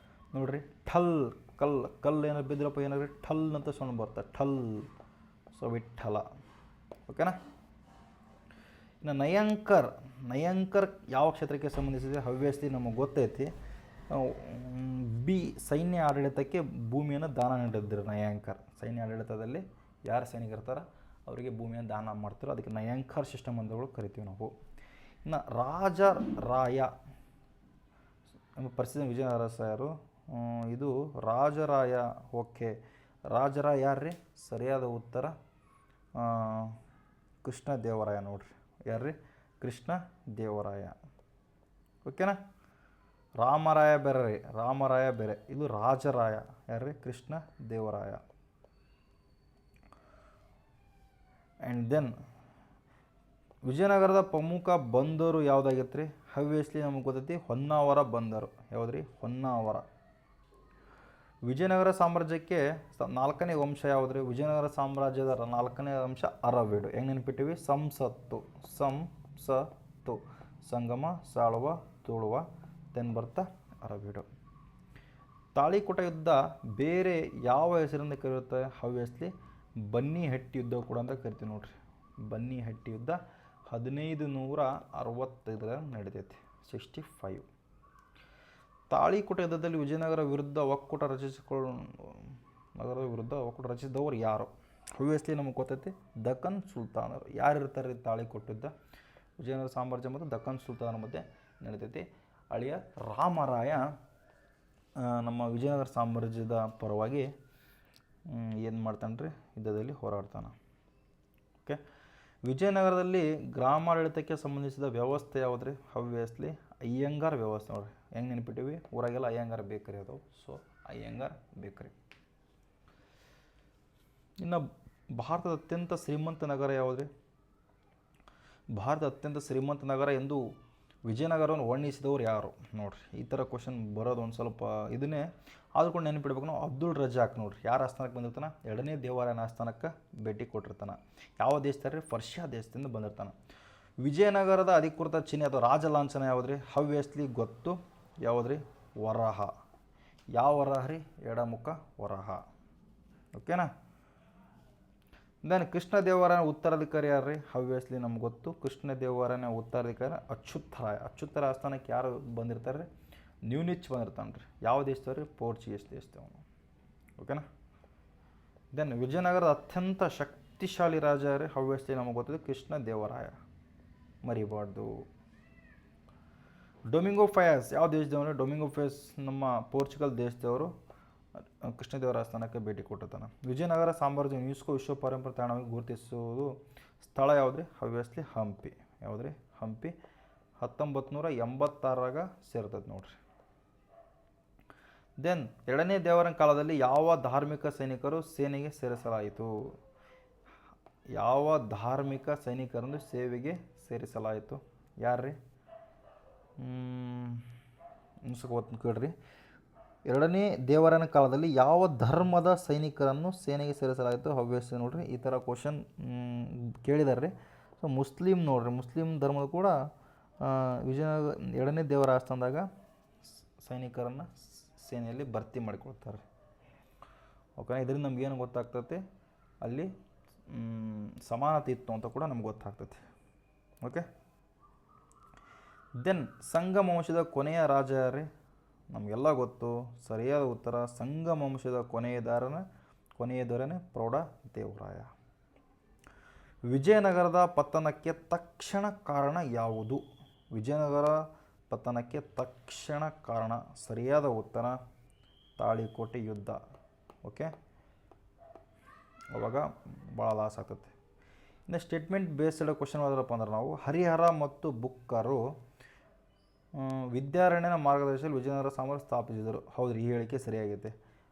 ನೋಡ್ರಿ, ಕಲ್ಲು ಏನಾರು ಬಿದ್ರಪ್ಪ ಏನಾದ್ರು ಠಲ್ ಅಂತ ಸೌಂಡ್ ಬರುತ್ತೆ, ಠಲ್. ಸೊ ವಿಠ್ಠಲ. ಓಕೆನಾ. ಇನ್ನು ನಯಾಂಕರ್ ಯಾವ ಕ್ಷೇತ್ರಕ್ಕೆ ಸಂಬಂಧಿಸಿದೆ? ಹವ್ಯಸ್ಲಿ ನಮಗೆ ಗೊತ್ತೈತಿ, ಸೈನ್ಯ ಆಡಳಿತಕ್ಕೆ ಭೂಮಿಯನ್ನು ದಾನ ನೀಡಿದ್ರು ನಯಾಂಕರ್. ಸೈನ್ಯ ಆಡಳಿತದಲ್ಲಿ ಯಾರು ಸೈನಿಕರಿರ್ತಾರೆ ಅವರಿಗೆ ಭೂಮಿಯನ್ನು ದಾನ ಮಾಡ್ತಾರೆ, ಅದಕ್ಕೆ ನಯಾಂಕರ್ ಸಿಸ್ಟಮ್ ಅಂತಗಳು ಕರಿತೀವಿ ನಾವು. ಇನ್ನು ರಾಜರಾಯ ಎಂಬ ಪ್ರಸಿದ್ಧ ವಿಜಯನಗರ ಅರಸರು ಇದು ರಾಜರಾಯ. ಓಕೆ, ರಾಜರಾಯ ಯಾರ್ರಿ? ಸರಿಯಾದ ಉತ್ತರ ಕೃಷ್ಣ ದೇವರಾಯ ನೋಡ್ರಿ. ಯಾರ್ರಿ? ಕೃಷ್ಣ ದೇವರಾಯ. ಓಕೆನಾ? ರಾಮರಾಯ ಬೇರೆ ರೀ, ರಾಮರಾಯ ಬೇರೆ. ಇದು ರಾಜರಾಯ. ಯಾರ್ರಿ? ಕೃಷ್ಣ ದೇವರಾಯ. ಆ್ಯಂಡ್ ದೆನ್ ವಿಜಯನಗರದ ಪ್ರಮುಖ ಬಂದರು ಯಾವುದಾಗಿತ್ತು ರೀ? ಹವ್ಯಸ್ಲಿ ನಮಗೆ ಗೊತ್ತೈತಿ ಹೊನ್ನಾವರ ಬಂದರು. ಯಾವುದ್ರಿ? ಹೊನ್ನಾವರ. ವಿಜಯನಗರ ಸಾಮ್ರಾಜ್ಯಕ್ಕೆ 4ನೇ ವಂಶ ಯಾವುದ್ರಿ? ವಿಜಯನಗರ ಸಾಮ್ರಾಜ್ಯದ 4ನೇ ವಂಶ ಅರವೀಡು. ಹೆಂಗೆ ನೆನಪಿಟ್ಟಿವಿ? ಸಂಸತ್ತು, ಸಂಸತ್ತು, ಸಂಗಮ, ಸಾಳುವ, ತುಳುವ, ದೆನ್ ಬರ್ತಾ ಅರವೀಡು. ತಾಳಿಕೋಟ ಯುದ್ಧ ಬೇರೆ ಯಾವ ಹೆಸರಿಂದ ಕರೆಯುತ್ತೆ? ಹವ್ಯಸ್ಲಿ ಬನ್ನಿಹಟ್ಟಿ ಯುದ್ಧ ಕೂಡ ಅಂತ ಕರಿತೀವಿ ನೋಡ್ರಿ. ಬನ್ನಿಹಟ್ಟಿ ಯುದ್ಧ 1565 ನಡೀತೈತಿ, 65. ತಾಳಿಕೋಟ ಯುದ್ಧದಲ್ಲಿ ವಿಜಯನಗರ ವಿರುದ್ಧ ಒಕ್ಕೂಟ ರಚಿಸಿದವರು ಯಾರು? ಹವ್ಯಸ್ಲಿ ನಮಗೆ ಗೊತ್ತೈತಿ ದಕ್ಕನ್ ಸುಲ್ತಾನರು. ಯಾರು ಇರ್ತಾರೆ? ತಾಳಿಕೋಟ ಯುದ್ಧ ವಿಜಯನಗರ ಸಾಮ್ರಾಜ್ಯ ಮತ್ತು ದಕ್ಕನ್ ಸುಲ್ತಾನರ ಮಧ್ಯೆ ನಡೀತೈತಿ. ಅಳಿಯ ರಾಮರಾಯ ನಮ್ಮ ವಿಜಯನಗರ ಸಾಮ್ರಾಜ್ಯದ ಪರವಾಗಿ ಏನು ಮಾಡ್ತಾನೆ ರೀ? ಯುದ್ಧದಲ್ಲಿ ಹೋರಾಡ್ತಾನೆ. ಓಕೆ, ವಿಜಯನಗರದಲ್ಲಿ ಗ್ರಾಮಾಡಳಿತಕ್ಕೆ ಸಂಬಂಧಿಸಿದ ವ್ಯವಸ್ಥೆ ಯಾವುದ್ರಿ? ಹವ್ಯಸ್ಲಿ ಅಯ್ಯಂಗಾರ್ ವ್ಯವಸ್ಥೆ ನೋಡ್ರಿ. ಹೆಂಗೆ ನೆನಪಿಟ್ಟಿವಿ? ಊರಾಗೆಲ್ಲ ಅಯ್ಯಂಗಾರ್ ಬೇಕರಿ ಅದಾವೆ. So Iyengar bakery. ಇನ್ನು ಭಾರತದ ಅತ್ಯಂತ ಶ್ರೀಮಂತ ನಗರ ಯಾವುದ್ರಿ? ಭಾರತದ ಅತ್ಯಂತ ಶ್ರೀಮಂತ ನಗರ ಎಂದು ವಿಜಯನಗರವನ್ನು ವರ್ಣಿಸಿದವರು ಯಾರು? ನೋಡ್ರಿ, ಈ ಥರ ಕ್ವಶನ್ ಬರೋದು ಒಂದು ಸ್ವಲ್ಪ ಇದನ್ನೇ ಆದ್ರೂ ನೆನಪಿಡ್ಬೇಕು ನಾವು. ಅಬ್ದುಲ್ ರಜಾಕ್ ನೋಡ್ರಿ. ಯಾರ ಆಸ್ಥಾನಕ್ಕೆ ಬಂದಿರ್ತಾನೆ? 2ನೇ ದೇವರಾಯನ ಆಸ್ಥಾನಕ್ಕೆ ಭೇಟಿ ಕೊಟ್ಟಿರ್ತಾನೆ. ಯಾವ ದೇಶದಲ್ಲಿ? ಪರ್ಷಿಯಾ ದೇಶದಿಂದ ಬಂದಿರ್ತಾನೆ. ವಿಜಯನಗರದ ಅಧಿಕೃತ ಚಿಹ್ನೆ ಅಥವಾ ರಾಜಲಾಂಛನ ಯಾವುದ್ರಿ? ಹವ್ಯಸ್ಲಿ ಗೊತ್ತು. ಯಾವುದ್ರಿ? ವರಹ. ಯಾವ ವರಹ ರೀ? ಎಡಮುಖ ವರಹ. ಓಕೆನಾ? ದೆನ್ ಕೃಷ್ಣದೇವರಾಯನ ಉತ್ತರಾಧಿಕಾರಿ ಯಾರು ರೀ? ಹವ್ಯಸ್ಲಿ ನಮ್ಗೆ ಗೊತ್ತು. ಕೃಷ್ಣದೇವರಾಯನ ಉತ್ತರಾಧಿಕಾರಿ ಅಚ್ಯುತರಾಯ. ಅಚ್ಯುತರ ಆಸ್ಥಾನಕ್ಕೆ ಯಾರು ಬಂದಿರ್ತಾರೆ ರೀ? ನ್ಯೂನಿಚ್ ಬಂದಿರ್ತಾನೆ ರೀ. ಯಾವ ದೇಶದವ್ರು ರೀ? ಪೋರ್ಚುಗೀಸ್ ದೇಶದವನು. ಓಕೆನಾ? ದೆನ್ ವಿಜಯನಗರದ ಅತ್ಯಂತ ಶಕ್ತಿಶಾಲಿ ರಾಜ ರೀ? ಹವ್ಯಸ್ಲಿ ನಮಗೆ ಗೊತ್ತಿದೆ ಕೃಷ್ಣದೇವರಾಯ. ಮರಿಬಾರ್ದು. ಡೊಮಿಂಗೋ ಫಯಾಸ್ ಯಾವ ದೇಶದವನು? ಡೊಮಿಂಗೋ ಫಯಾಸ್ ನಮ್ಮ ಪೋರ್ಚುಗಲ್ ದೇಶದವರು. ಕೃಷ್ಣದೇವರ ಆಸ್ಥಾನಕ್ಕೆ ಭೇಟಿ ಕೊಟ್ಟಿರ್ತಾನೆ. ವಿಜಯನಗರ ಸಾಮ್ರಾಜ್ಯ ಯುನೆಸ್ಕೋ ವಿಶ್ವ ಪರಂಪರೆ ತಾಣವಾಗಿ ಗುರುತಿಸುವುದು ಸ್ಥಳ ಯಾವುದ್ರಿ? ಹವ್ಯಸ್ಲಿ ಹಂಪಿ. ಯಾವುದ್ರಿ? ಹಂಪಿ 1986 ಸೇರ್ತದೆ ನೋಡ್ರಿ. ದೆನ್ 2ನೇ ದೇವರ ಕಾಲದಲ್ಲಿ ಯಾವ ಧಾರ್ಮಿಕ ಸೈನಿಕರು ಸೇನೆಗೆ ಸೇರಿಸಲಾಯಿತು? ಯಾವ ಧಾರ್ಮಿಕ ಸೈನಿಕರನ್ನು ಸೇವೆಗೆ ಸೇರಿಸಲಾಯಿತು? ಯಾರ್ರಿ? ಕೇಳ್ರಿ. 2ನೇ ದೇವರನ ಕಾಲದಲ್ಲಿ ಯಾವ ಧರ್ಮದ ಸೈನಿಕರನ್ನು ಸೇನೆಗೆ ಸೇರಿಸಲಾಯಿತು? ಹವ್ಯಸ್ಲಿ ನೋಡ್ರಿ. ಈ ಥರ ಕ್ವಶನ್ ಕೇಳಿದಾರೆ ರೀ. ಸೊ ಮುಸ್ಲಿಂ ನೋಡ್ರಿ, ಮುಸ್ಲಿಂ ಧರ್ಮದ ಕೂಡ ವಿಜಯನಗರ 2ನೇ ದೇವರ ಆಸ್ಥಾನದಾಗ ಸೈನಿಕರನ್ನು ಸೇನೆಯಲ್ಲಿ ಭರ್ತಿ ಮಾಡಿಕೊಳ್ತಾರೆ. ಓಕೆ, ಇದರಿಂದ ನಮಗೇನು ಗೊತ್ತಾಗ್ತೈತೆ? ಅಲ್ಲಿ ಸಮಾನತೆ ಇತ್ತು ಅಂತ ಕೂಡ ನಮ್ಗೆ ಗೊತ್ತಾಗ್ತೈತಿ. ಓಕೆ, ದೆನ್ ಸಂಗಮ ವಂಶದ ಕೊನೆಯ ರಾಜ ಯಾರೇ? ನಮಗೆಲ್ಲ ಗೊತ್ತು. ಸರಿಯಾದ ಉತ್ತರ ಸಂಗಮ ವಂಶದ ಕೊನೆಯದರನೇ ಪ್ರೌಢ ದೇವರಾಯ. ವಿಜಯನಗರದ ಪತನಕ್ಕೆ ತಕ್ಷಣ ಕಾರಣ ಯಾವುದು? ವಿಜಯನಗರ ಪತನಕ್ಕೆ ತಕ್ಷಣ ಕಾರಣ ಸರಿಯಾದ ಉತ್ತರ ತಾಳಿಕೋಟೆ ಯುದ್ಧ. ಓಕೆ, ಅವಾಗ ಭಾಳ ಲಾಸ್ ಆಗ್ತದೆ. ಇನ್ನು ಸ್ಟೇಟ್ಮೆಂಟ್ ಬೇಸ್ಡ್ ಕ್ವಶನ್ ಯಾವುದಪ್ಪ ಅಂದ್ರೆ ನಾವು ಹರಿಹರ ಮತ್ತು ಬುಕ್ಕರು ವಿದ್ಯಾರಣ್ಯನ ಮಾರ್ಗದರ್ಶನದಲ್ಲಿ ವಿಜಯನಗರ ಸಾಮ್ರಾಜ್ಯ ಸ್ಥಾಪಿಸಿದರು. ಹೌದು, ಈ ಹೇಳಿಕೆ ಸರಿಯಾಗೈತೆ.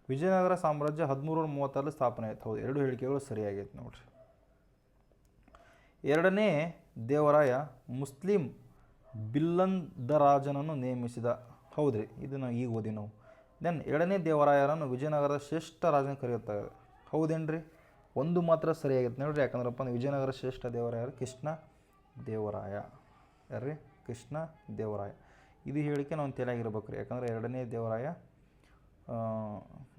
ವಿಜಯನಗರ ಸಾಮ್ರಾಜ್ಯ 1336 ಸ್ಥಾಪನೆ ಆಯಿತು. ಹೌದು, 2 ಹೇಳಿಕೆಗಳು ಸರಿಯಾಗೈತೆ ನೋಡ್ರಿ. 2ನೇ ದೇವರಾಯ ಮುಸ್ಲಿಂ ಬಿಲ್ಲಂದರಾಜನನ್ನು ನೇಮಿಸಿದ. ಹೌದ್ರಿ, ಇದನ್ನು ಈಗ ಓದಿ ನಾವು. ದೆನ್ 2ನೇ ದೇವರಾಯರನ್ನು ವಿಜಯನಗರದ ಶ್ರೇಷ್ಠ ರಾಜನ ಕರೆಯುತ್ತಾರೆ. ಹೌದೇನ್ರಿ? ಒಂದು ಮಾತ್ರ ಸರಿಯಾಗೈತೆ ನೋಡ್ರಿ. ಯಾಕಂದ್ರಪ್ಪ ವಿಜಯನಗರ ಶ್ರೇಷ್ಠ ದೇವರಾಯ ಕೃಷ್ಣ ದೇವರಾಯ. ಯಾರ್ರಿ? ಕೃಷ್ಣ ದೇವರಾಯ. ಇದು ಹೇಳಿಕೆ ನಾವು ತಲೆಯಾಗಿರ್ಬೇಕು ರೀ. ಯಾಕಂದರೆ 2ನೇ ದೇವರಾಯ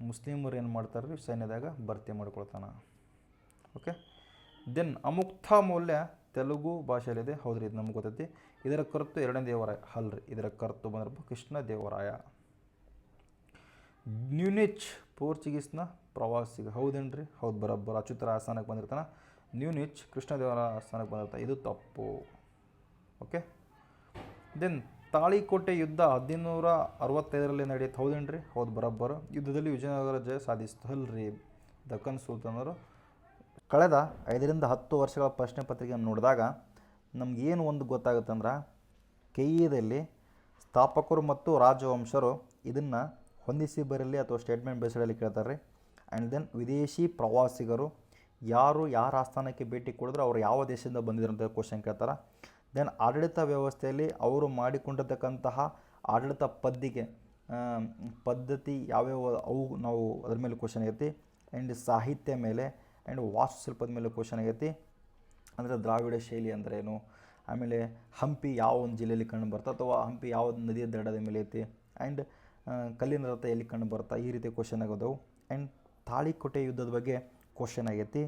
ಮುಸ್ಲಿಮರು ಏನು ಮಾಡ್ತಾರೆ ರೀ? ಸೈನ್ಯದಾಗ ಭರ್ತಿ ಮಾಡ್ಕೊಳ್ತಾನೆ. ಓಕೆ, ದೆನ್ ಅಮುಕ್ತ ಮೌಲ್ಯ ತೆಲುಗು ಭಾಷೆಯಲ್ಲಿದೆ. ಹೌದ್ರಿ, ಇದು ನಮ್ಗೆ ಗೊತ್ತೈತಿ. ಇದರ ಕರ್ತು 2ನೇ ದೇವರಾಯ ಅಲ್ರಿ. ಇದರ ಕರ್ತು ಬಂದ್ರಪ್ಪ ಕೃಷ್ಣ ದೇವರಾಯ. ನ್ಯೂನಿಚ್ ಪೋರ್ಚುಗೀಸ್ನ ಪ್ರವಾಸಿಗ. ಹೌದೇನ್ರಿ? ಹೌದು, ಬರೋಬ್ಬರ. ಅಚ್ಯುತರ ಆಸ್ಥಾನಕ್ಕೆ ಬಂದಿರ್ತಾನೆ. ನ್ಯೂನಿಚ್ ಕೃಷ್ಣದೇವರ ಆಸ್ಥಾನಕ್ಕೆ ಬಂದಿರ್ತಾನೆ. ಇದು ತಪ್ಪು. ಓಕೆ, ದೆನ್ ತಾಳಿಕೋಟೆ ಯುದ್ಧ 1765ರಲ್ಲಿ ನಡೆಯುತ್ತೆ, ಹೌದೇನ್ರಿ? ಹೌದು, ಬರೋಬ್ಬರು. ಯುದ್ಧದಲ್ಲಿ ವಿಜಯನಗರ ಜಯ ಸಾಧಿಸ್ತು ಅಲ್ರಿ ದಕ್ಕನ್ ಸುಲ್ತಾನರು. ಕಳೆದ 5ರಿಂದ 10 ವರ್ಷಗಳ ಪ್ರಶ್ನೆ ಪತ್ರಿಕೆಯನ್ನು ನೋಡಿದಾಗ ನಮಗೇನು ಒಂದು ಗೊತ್ತಾಗುತ್ತಂದ್ರೆ, ಕೆಇಎದಲ್ಲಿ ಸ್ಥಾಪಕರು ಮತ್ತು ರಾಜವಂಶರು ಇದನ್ನು ಹೊಂದಿಸಿ ಬರಲಿ ಅಥವಾ ಸ್ಟೇಟ್ಮೆಂಟ್ ಬೇಸ್ಡಲ್ಲಿ ಕೇಳ್ತಾರೆ ರೀ. ಆ್ಯಂಡ್ ದೆನ್ ವಿದೇಶಿ ಪ್ರವಾಸಿಗರು ಯಾರ ಆಸ್ಥಾನಕ್ಕೆ ಭೇಟಿ ಕೊಡಿದ್ರು ಅವರು ಯಾವ ದೇಶದಿಂದ ಬಂದಿದ್ರು ಅಂತ ಕ್ವಶನ್ ಕೇಳ್ತಾರೆ. ದೆನ್ ಆಡಳಿತ ವ್ಯವಸ್ಥೆಯಲ್ಲಿ ಅವರು ಮಾಡಿಕೊಂಡಿರ್ತಕ್ಕಂತಹ ಆಡಳಿತ ಪದ್ಧತಿ ಯಾವ್ಯಾವ ಅವು ನಾವು ಅದ್ರ ಮೇಲೆ ಕ್ವಶನ್ ಆಗೈತಿ. ಆ್ಯಂಡ್ ಸಾಹಿತ್ಯ ಮೇಲೆ ಆ್ಯಂಡ್ ವಾಸ್ತುಶಿಲ್ಪದ ಮೇಲೆ ಕ್ವಶನ್ ಆಗೈತಿ. ಅಂದರೆ ದ್ರಾವಿಡ ಶೈಲಿ ಅಂದ್ರೇನು, ಆಮೇಲೆ ಹಂಪಿ ಯಾವ ಒಂದು ಜಿಲ್ಲೆಯಲ್ಲಿ ಕಂಡು ಬರ್ತಾ ಅಥವಾ ಹಂಪಿ ಯಾವ ನದಿಯ ದಡದ ಮೇಲೆ ಐತಿ, ಆ್ಯಂಡ್ ಕಲ್ಲಿನ ರಥ ಎಲ್ಲಿ ಕಂಡು ಬರ್ತಾ, ಈ ರೀತಿ ಕ್ವಶನ್ ಆಗೋದವು. ಆ್ಯಂಡ್ ತಾಳಿಕೋಟೆ ಯುದ್ಧದ ಬಗ್ಗೆ ಕ್ವಶನ್ ಆಗೈತಿ.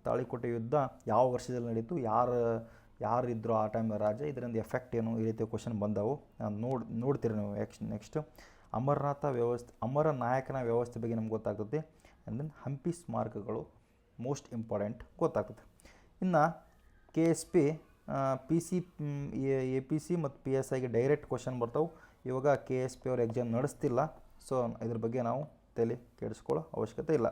ತಾಳಿಕೋಟೆ ಯುದ್ಧ ಯಾವ ವರ್ಷದಲ್ಲಿ ನಡೀತು, ಯಾರಿದ್ರು ಆ ಟೈಮ್ ರಾಜ, ಇದರಿಂದ ಎಫೆಕ್ಟ್ ಏನು, ಈ ರೀತಿ ಕ್ವಶನ್ ಬಂದವು. ನೋಡ್ತೀರಿ ನೀವು. ನೆಕ್ಸ್ಟ್ ಅಮರ ನಾಯಕನ ವ್ಯವಸ್ಥೆ ಬಗ್ಗೆ ನಮ್ಗೆ ಗೊತ್ತಾಗ್ತದೆ. ಆ್ಯಂಡ್ ದೆನ್ ಹಂಪಿ ಸ್ಮಾರಕಗಳು ಮೋಸ್ಟ್ ಇಂಪಾರ್ಟೆಂಟ್ ಗೊತ್ತಾಗ್ತದೆ. ಇನ್ನು KSP APC ಮತ್ತು PSIಗೆ ಡೈರೆಕ್ಟ್ ಕ್ವಶನ್ ಬರ್ತಾವೆ. ಇವಾಗ KSP ಅವ್ರ ಎಕ್ಸಾಮ್ ನಡೆಸ್ತಿಲ್ಲ, ಸೊ ಇದ್ರ ಬಗ್ಗೆ ನಾವು ತಲೆ ಕೆಡಿಸ್ಕೊಳ್ಳೋ ಅವಶ್ಯಕತೆ ಇಲ್ಲ.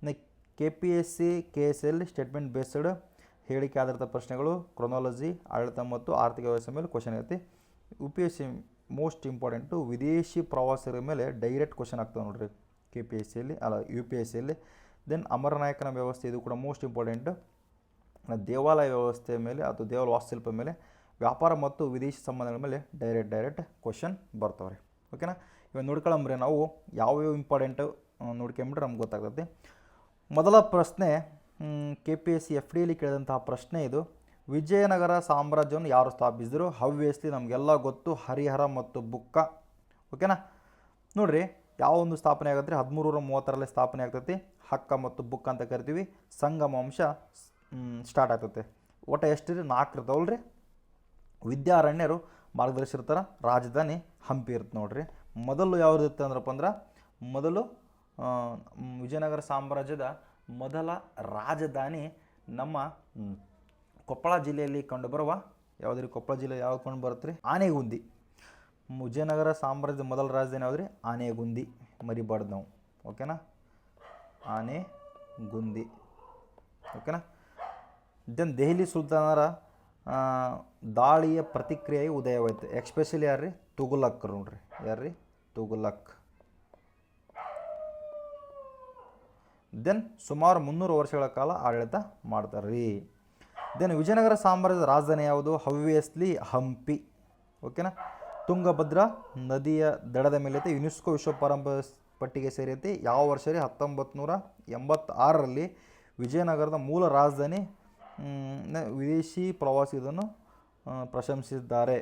ಇನ್ನು KPSC KSL ಸ್ಟೇಟ್ಮೆಂಟ್ ಬೇಸ್ಡ್ ಹೇಳಿಕೆ ಆಧಾರಿತ ಪ್ರಶ್ನೆಗಳು, ಕ್ರೊನಾಲಜಿ, ಆಡಳಿತ ಮತ್ತು ಆರ್ಥಿಕ ವ್ಯವಸ್ಥೆ ಮೇಲೆ ಕ್ವಶನ್ ಐತಿ. UPSC ಮೋಸ್ಟ್ ಇಂಪಾರ್ಟೆಂಟು ವಿದೇಶಿ ಪ್ರವಾಸಿಗರ ಮೇಲೆ ಡೈರೆಕ್ಟ್ ಕ್ವಶನ್ ಆಗ್ತವೆ ನೋಡ್ರಿ KPSCಯಲ್ಲಿ, ಅಲ್ಲ UPSCಯಲ್ಲಿ. ದೆನ್ ಅಮರನಾಯಕನ ವ್ಯವಸ್ಥೆ, ಇದು ಕೂಡ ಮೋಸ್ಟ್ ಇಂಪಾರ್ಟೆಂಟ್. ದೇವಾಲಯ ವ್ಯವಸ್ಥೆ ಮೇಲೆ ಅಥವಾ ದೇವಾಲಯ ವಾಸ್ತುಶಿಲ್ಪ ಮೇಲೆ, ವ್ಯಾಪಾರ ಮತ್ತು ವಿದೇಶಿ ಸಂಬಂಧಗಳ ಮೇಲೆ ಡೈರೆಕ್ಟ್ ಕ್ವಶನ್ ಬರ್ತಾವ್ರಿ. ಓಕೆನಾ? ಇವಾಗ ನೋಡ್ಕೊಳ್ಳಂಬ್ರೆ ನಾವು ಯಾವ್ಯಾವ ಇಂಪಾರ್ಟೆಂಟು ನೋಡ್ಕೊಂಬಿಟ್ರೆ ನಮ್ಗೆ ಗೊತ್ತಾಗ್ತದೆ. ಮೊದಲ ಪ್ರಶ್ನೆ KPSC FDಯಲ್ಲಿ ಕೇಳಿದಂತಹ ಪ್ರಶ್ನೆ ಇದು. ವಿಜಯನಗರ ಸಾಮ್ರಾಜ್ಯವನ್ನು ಯಾರು ಸ್ಥಾಪಿಸಿದರು? ಹವ್ಯಸ್ಲಿ ನಮಗೆಲ್ಲ ಗೊತ್ತು, ಹರಿಹರ ಮತ್ತು ಬುಕ್ಕ. ಓಕೆನಾ? ನೋಡಿರಿ, ಯಾವ ಒಂದು ಸ್ಥಾಪನೆ ಆಗತ್ತೆ? 1330ರಲ್ಲಿ ಸ್ಥಾಪನೆ ಆಗ್ತೈತಿ. ಹಕ್ಕ ಮತ್ತು ಬುಕ್ಕ ಅಂತ ಕರಿತೀವಿ. ಸಂಗಮ ವಂಶ ಸ್ಟಾರ್ಟ್ ಆಗ್ತೈತೆ. ಒಟ್ಟು ಎಷ್ಟು ರೀ? 4 ಇರ್ತಾವಲ್ರಿ. ವಿದ್ಯಾರಣ್ಯರು ಮಾರ್ಗದರ್ಶಿರ್ತಾರೆ. ರಾಜಧಾನಿ ಹಂಪಿ ಇರುತ್ತೆ ನೋಡ್ರಿ. ಮೊದಲು ಯಾವ್ದು ಇರುತ್ತೆ ಅಂದ್ರಪ್ಪ ಅಂದ್ರೆ, ಮೊದಲು ವಿಜಯನಗರ ಸಾಮ್ರಾಜ್ಯದ ಮೊದಲ ರಾಜಧಾನಿ ನಮ್ಮ ಕೊಪ್ಪಳ ಜಿಲ್ಲೆಯಲ್ಲಿ ಕಂಡುಬರುವ, ಯಾವುದ್ರಿ? ಕೊಪ್ಪಳ ಜಿಲ್ಲೆ ಯಾವ್ದು ಕಂಡು ಬರುತ್ತೆ ರೀ? ಆನೆಗುಂದಿ. ವಿಜಯನಗರ ಸಾಮ್ರಾಜ್ಯದ ಮೊದಲ ರಾಜಧಾನಿ ಯಾವ್ದು ರೀ? ಆನೆಗುಂದಿ. ಮರಿಬಾರ್ದು ನಾವು. ಓಕೆನಾ? ಆನೆಗುಂದಿ. ಓಕೆನಾ? ದೆನ್ ದೆಹಲಿ ಸುಲ್ತಾನರ ದಾಳಿಯ ಪ್ರತಿಕ್ರಿಯೆ ಉದಯವಾಯಿತು. ಎಕ್ಸ್ಪೆಷಲಿ ಯಾರ್ರಿ? ತುಘಲಕ್ ನೋಡ್ರಿ. ಯಾರ್ರಿ? ತುಘಲಕ್. ದೆನ್ ಸುಮಾರು 300 ವರ್ಷಗಳ ಕಾಲ ಆಡಳಿತ ಮಾಡ್ತಾರೆ ರೀ. ದೆನ್ ವಿಜಯನಗರ ಸಾಮ್ರಾಜ್ಯದ ರಾಜಧಾನಿ ಯಾವುದು? ಹವ್ಯಸ್ಲಿ ಹಂಪಿ. ಓಕೆನಾ? ತುಂಗಭದ್ರಾ ನದಿಯ ದಡದ ಮೇಲೆ ಐತೆ. ಯುನೆಸ್ಕೋ ವಿಶ್ವ ಪಾರಂಪರ್ಯ ಪಟ್ಟಿಗೆ ಸೇರೈತಿ. ಯಾವ ವರ್ಷ ರೀ? 1986ರಲ್ಲಿ ವಿಜಯನಗರದ ಮೂಲ ರಾಜಧಾನಿ ವಿದೇಶಿ ಪ್ರವಾಸಿಗರನ್ನು ಪ್ರಶಂಸಿಸಿದ್ದಾರೆ.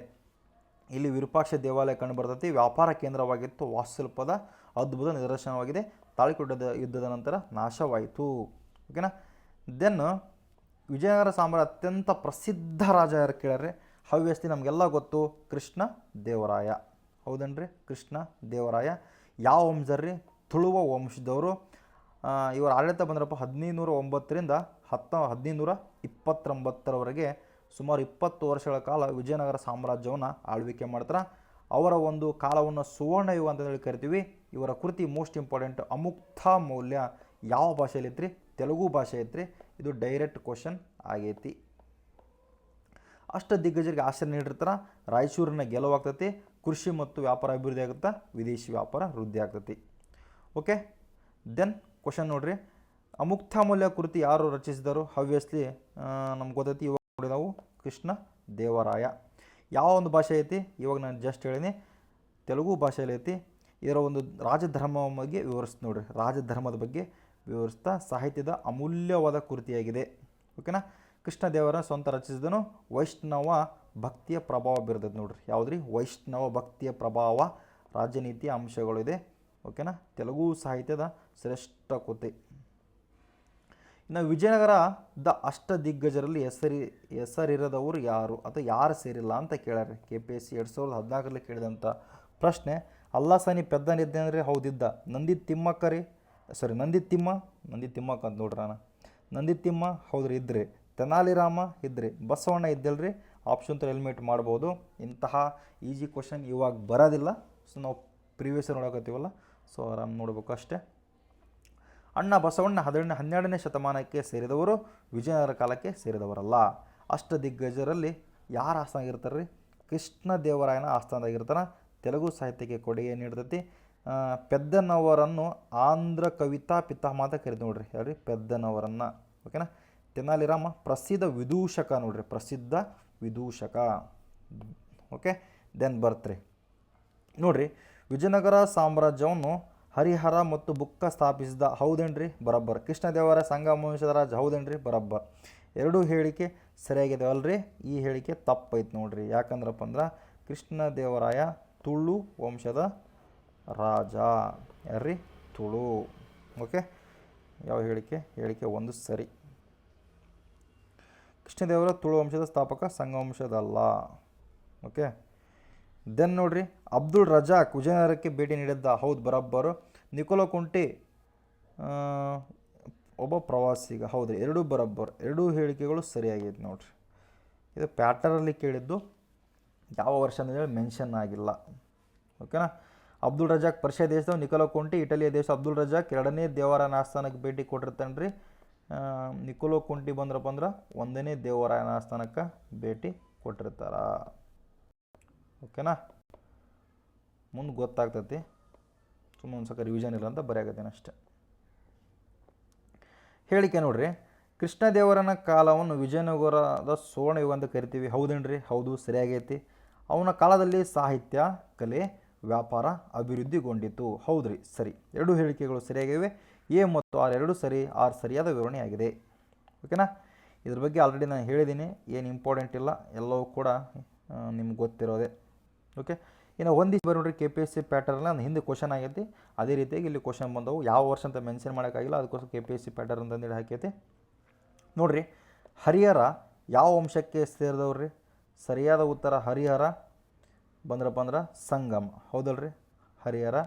ಇಲ್ಲಿ ವಿರೂಪಾಕ್ಷ ದೇವಾಲಯ ಕಂಡು ಬರ್ತೈತಿ. ವ್ಯಾಪಾರ ಕೇಂದ್ರವಾಗಿತ್ತು. ವಾಸ್ತುಶಿಲ್ಪದ ಅದ್ಭುತ ನಿದರ್ಶನವಾಗಿದೆ. ತಾಳಿಕೋಟೆ ಯುದ್ಧದ ನಂತರ ನಾಶವಾಯಿತು. ಓಕೆನಾ? ದೆನ್ ವಿಜಯನಗರ ಸಾಮ್ರಾಜ್ಯ ಅತ್ಯಂತ ಪ್ರಸಿದ್ಧ ರಾಜ ಯಾರು ಕೇಳ್ಯಾರೆ? ಹವ್ಯಸ್ಲಿ ನಮಗೆಲ್ಲ ಗೊತ್ತು, ಕೃಷ್ಣ ದೇವರಾಯ. ಹೌದನ್ರಿ? ಕೃಷ್ಣ ದೇವರಾಯ. ಯಾವ ವಂಶದವ್ರಿ? ತುಳುವ ವಂಶದವರು. ಇವರ ಆಡಳಿತ ಬಂದ್ರಪ್ಪ 1509ರಿಂದ 1529ರವರೆಗೆ ಸುಮಾರು 20 ವರ್ಷಗಳ ಕಾಲ ವಿಜಯನಗರ ಸಾಮ್ರಾಜ್ಯವನ್ನು ಆಳ್ವಿಕೆ ಮಾಡ್ತಾರೆ. ಅವರ ಒಂದು ಕಾಲವನ್ನು ಸುವರ್ಣಯುಗ ಅಂತ ಹೇಳಿ ಕರಿತೀವಿ. ಇವರ ಕೃತಿ ಮೋಸ್ಟ್ ಇಂಪಾರ್ಟೆಂಟ್. ಅಮುಕ್ತ ಮೌಲ್ಯ ಯಾವ ಭಾಷೆಯಲ್ಲಿ ಐತ್ರಿ? ತೆಲುಗು ಭಾಷೆ ಐತ್ರಿ. ಇದು ಡೈರೆಕ್ಟ್ ಕ್ವಶನ್ ಆಗೈತಿ. ಅಷ್ಟ ದಿಗ್ಗಜರಿಗೆ ಆಶ್ರಯ ನೀಡಿರ್ತಾರೆ. ರಾಯಚೂರಿನ ಗೆಲುವಾಗ್ತೈತಿ. ಕೃಷಿ ಮತ್ತು ವ್ಯಾಪಾರ ಅಭಿವೃದ್ಧಿ ಆಗುತ್ತಾ, ವಿದೇಶಿ ವ್ಯಾಪಾರ ವೃದ್ಧಿ ಆಗ್ತೈತಿ. ಓಕೆ? ದೆನ್ ಕ್ವಶನ್ ನೋಡ್ರಿ, ಅಮುಕ್ತ ಮೌಲ್ಯ ಕೃತಿ ಯಾರು ರಚಿಸಿದರು? ಹವ್ಯಸ್ಲಿ ನಮ್ಗೆ ಗೊತ್ತೈತಿ. ಇವಾಗ ನೋಡಿ ನಾವು ಕೃಷ್ಣ ದೇವರಾಯ. ಯಾವ ಒಂದು ಭಾಷೆ ಐತಿ? ಇವಾಗ ನಾನು ಜಸ್ಟ್ ಹೇಳಿನಿ, ತೆಲುಗು ಭಾಷೆಯಲ್ಲಿ ಐತಿ. ಇದರ ಒಂದು ರಾಜಧರ್ಮ ಬಗ್ಗೆ ವಿವರಿಸ್ತು ನೋಡ್ರಿ. ರಾಜಧರ್ಮದ ಬಗ್ಗೆ ವಿವರಿಸ್ತಾ ಸಾಹಿತ್ಯದ ಅಮೂಲ್ಯವಾದ ಕೃತಿಯಾಗಿದೆ. ಓಕೆನಾ? ಕೃಷ್ಣ ದೇವರ ಸ್ವಂತ ರಚಿಸಿದನು. ವೈಷ್ಣವ ಭಕ್ತಿಯ ಪ್ರಭಾವ ಬೀರ್ತದೆ ನೋಡ್ರಿ. ಯಾವುದ್ರಿ? ವೈಷ್ಣವ ಭಕ್ತಿಯ ಪ್ರಭಾವ, ರಾಜನೀತಿಯ ಅಂಶಗಳಿದೆ. ಓಕೆನಾ? ತೆಲುಗು ಸಾಹಿತ್ಯದ ಶ್ರೇಷ್ಠ ಕೃತಿ. ಇನ್ನು ವಿಜಯನಗರದ ಅಷ್ಟ ದಿಗ್ಗಜರಲ್ಲಿ ಹೆಸರಿರದವರು ಯಾರು ಅಥವಾ ಯಾರು ಸೇರಿಲ್ಲ ಅಂತ ಕೇಳ್ಯಾರ. KPSC 2014ರಲ್ಲಿ ಕೇಳಿದಂಥ ಪ್ರಶ್ನೆ. ಅಲ್ಲಾಸಾನಿ ಪೆದ್ದನಿದ್ದೆ ಅಂದರೆ ಹೌದಿದ್ದ. ನಂದಿ ತಿಮ್ಮಕ್ಕ ಅಂತ ನೋಡ್ರಿ. ನಂದಿ ತಿಮ್ಮ ಹೌದ್ರಿ, ಇದ್ರಿ. ತೆನಾಲಿ ರಾಮ ಇದ್ರಿ. ಬಸವಣ್ಣ ಇದ್ದಲ್ರಿ. ಆಪ್ಷನ್ ತರ ಎಲಿಮಿನೇಟ್ ಮಾಡ್ಬೋದು. ಇಂತಹ ಈಸಿ ಕ್ವಶನ್ ಇವಾಗ ಬರೋದಿಲ್ಲ. ಸೊ ನಾವು ಪ್ರೀವಿಯಸ್ ನೋಡಕತ್ತೀವಲ್ಲ, ಸೊ ಆರಾಮ್ ನೋಡಬೇಕು ಅಷ್ಟೇ. ಅಣ್ಣ ಬಸವಣ್ಣ 12ನೇ ಶತಮಾನಕ್ಕೆ ಸೇರಿದವರು, ವಿಜಯನಗರ ಕಾಲಕ್ಕೆ ಸೇರಿದವರಲ್ಲ. ಅಷ್ಟದಿಗ್ಗಜರಲ್ಲಿ ಯಾರು ಆಸ್ಥಾನಾಗಿರ್ತಾರೆ ರೀ? ಕೃಷ್ಣದೇವರಾಯನ ಆಸ್ಥಾನದಾಗಿರ್ತಾನೆ. ತೆಲುಗು ಸಾಹಿತ್ಯಕ್ಕೆ ಕೊಡುಗೆ ನೀಡ್ತೈತಿ. ಪೆದ್ದನವರನ್ನು ಆಂಧ್ರ ಕವಿತಾ ಪಿತಾಮಹ ಅಂತ ಕರಿತೀವಿ ನೋಡ್ರಿ. ಯಾರು? ಪೆದ್ದನವರನ್ನು. ಓಕೆನಾ. ತೆನಾಲಿರಾಮ ಪ್ರಸಿದ್ಧ ವಿದೂಷಕ ನೋಡ್ರಿ, ಪ್ರಸಿದ್ಧ ವಿದೂಷಕ. ಓಕೆ, ದೆನ್ ಬರ್ತ್ರಿ ನೋಡ್ರಿ. ವಿಜಯನಗರ ಸಾಮ್ರಾಜ್ಯವನ್ನು ಹರಿಹರ ಮತ್ತು ಬುಕ್ಕ ಸ್ಥಾಪಿಸಿದ, ಹೌದೇನ್ರಿ? ಬರಬ್ಬರ್. ಕೃಷ್ಣದೇವರಾಯ ಸಂಗಮ ವಂಶದ ರಾಜ, ಹೌದೇನ್ರಿ? ಬರಬ್ಬರ್. ಎರಡೂ ಹೇಳಿಕೆ ಸರಿಯಾಗಿದೆ ಅಲ್ರಿ. ಈ ಹೇಳಿಕೆ ತಪ್ಪೈತೆ ನೋಡ್ರಿ. ಯಾಕಂದ್ರಪ್ಪ ಅಂದ್ರೆ ಕೃಷ್ಣದೇವರಾಯ ತುಳು ವಂಶದ ರಾಜ. ಯಾರ್ರಿ? ತುಳು. ಓಕೆ, ಯಾವ ಹೇಳಿಕೆ? ಹೇಳಿಕೆ ಒಂದು ಸರಿ. ಕೃಷ್ಣದೇವರ ತುಳು ವಂಶದ ಸ್ಥಾಪಕ, ಸಂಗವಂಶದಲ್ಲ. ಓಕೆ, ದೆನ್ ನೋಡ್ರಿ. ಅಬ್ದುಲ್ ರಜಾಕ್ ವಿಜಯನಗರಕ್ಕೆ ಭೇಟಿ ನೀಡಿದ್ದ, ಹೌದು ಬರಬ್ಬರು. ನಿಕೋಲೋ ಕುಂಟಿ ಒಬ್ಬ ಪ್ರವಾಸಿಗ, ಹೌದ್ರಿ. ಎರಡೂ ಬರಬ್ಬರು. ಎರಡೂ ಹೇಳಿಕೆಗಳು ಸರಿಯಾಗೈತೆ ನೋಡ್ರಿ. ಇದು ಪ್ಯಾಟರಲ್ಲಿ ಕೇಳಿದ್ದು, ಯಾವ ವರ್ಷ ಅಂತೇಳಿ ಮೆನ್ಷನ್ ಆಗಿಲ್ಲ. ಓಕೆನಾ. ಅಬ್ದುಲ್ ರಜಾಕ್ ಪರ್ಷಿಯಾ ದೇಶದ, ನಿಕೋಲೋ ಕುಂಟಿ ಇಟಲಿಯ ದೇಶ. ಅಬ್ದುಲ್ ರಜಾಕ್ 2ನೇ ದೇವರಾಯನ ಆಸ್ಥಾನಕ್ಕೆ ಭೇಟಿ ಕೊಟ್ಟಿರ್ತಾನೆ ರೀ. ನಿಕೋಲೋ ಕುಂಟಿ ಬಂದ್ರಪ್ಪ ಅಂದ್ರೆ 1ನೇ ದೇವರಾಯನ ಆಸ್ಥಾನಕ್ಕೆ ಭೇಟಿ ಕೊಟ್ಟಿರ್ತಾರ. ಓಕೆನಾ. ಮುಂದೆ ಗೊತ್ತಾಗ್ತೈತಿ. ಸುಮ್ಮನೆ ಒಂದು ಸಲ ರಿವಿಷನ್ ಇಲ್ಲ ಅಂತ ಬರೆಯಾಗತ್ತೇನೆ ಅಷ್ಟೆ. ಹೇಳಿಕೆ ನೋಡ್ರಿ. ಕೃಷ್ಣದೇವರನ ಕಾಲವನ್ನು ವಿಜಯನಗರದ ಸುವರ್ಣ ಯುಗ ಅಂತ ಕರಿತೀವಿ, ಹೌದೇನ್ರಿ? ಹೌದು, ಸರಿಯಾಗೈತಿ. ಅವನ ಕಾಲದಲ್ಲಿ ಸಾಹಿತ್ಯ, ಕಲೆ, ವ್ಯಾಪಾರ ಅಭಿವೃದ್ಧಿಗೊಂಡಿತು, ಹೌದ್ರಿ, ಸರಿ. ಎರಡೂ ಹೇಳಿಕೆಗಳು ಸರಿಯಾಗಿವೆ. ಎ ಮತ್ತು ಆರ್ ಎರಡೂ ಸರಿ. ಆರ್ ಸರಿಯಾದ ವಿವರಣೆಯಾಗಿದೆ. ಓಕೆನಾ. ಇದ್ರ ಬಗ್ಗೆ ಆಲ್ರೆಡಿ ನಾನು ಹೇಳಿದ್ದೀನಿ, ಏನು ಇಂಪಾರ್ಟೆಂಟ್ ಇಲ್ಲ, ಎಲ್ಲವೂ ಕೂಡ ನಿಮ್ಗೆ ಗೊತ್ತಿರೋದೆ. ಓಕೆ, ಇನ್ನು ಒಂದಿಷ್ಟು ಬರೀ ನೋಡ್ರಿ. KPSC ಪ್ಯಾಟರ್ನ್ ನಾನು ಹಿಂದೆ ಕ್ವಶನ್ ಆಗೈತಿ, ಅದೇ ರೀತಿಯಾಗಿ ಇಲ್ಲಿ ಕ್ವಶನ್ ಬಂದವು. ಯಾವ ವರ್ಷ ಅಂತ ಮೆನ್ಷನ್ ಮಾಡೋಕ್ಕಾಗಿಲ್ಲ, ಅದಕ್ಕೋಸ್ಕರ KPSC ಪ್ಯಾಟರ್ನ್ ಅಂತಂದೇಳಿ ಹಾಕೈತಿ ನೋಡ್ರಿ. ಹರಿಹರ ಯಾವ ವಂಶಕ್ಕೆ ಸೇರಿದವ್ರಿ? ಸರಿಯಾದ ಉತ್ತರ ಹರಿಹರ ಬಂದ್ರಪ್ಪ ಅಂದ್ರೆ ಸಂಗಮ, ಹೌದಲ್ರಿ. ಹರಿಹರ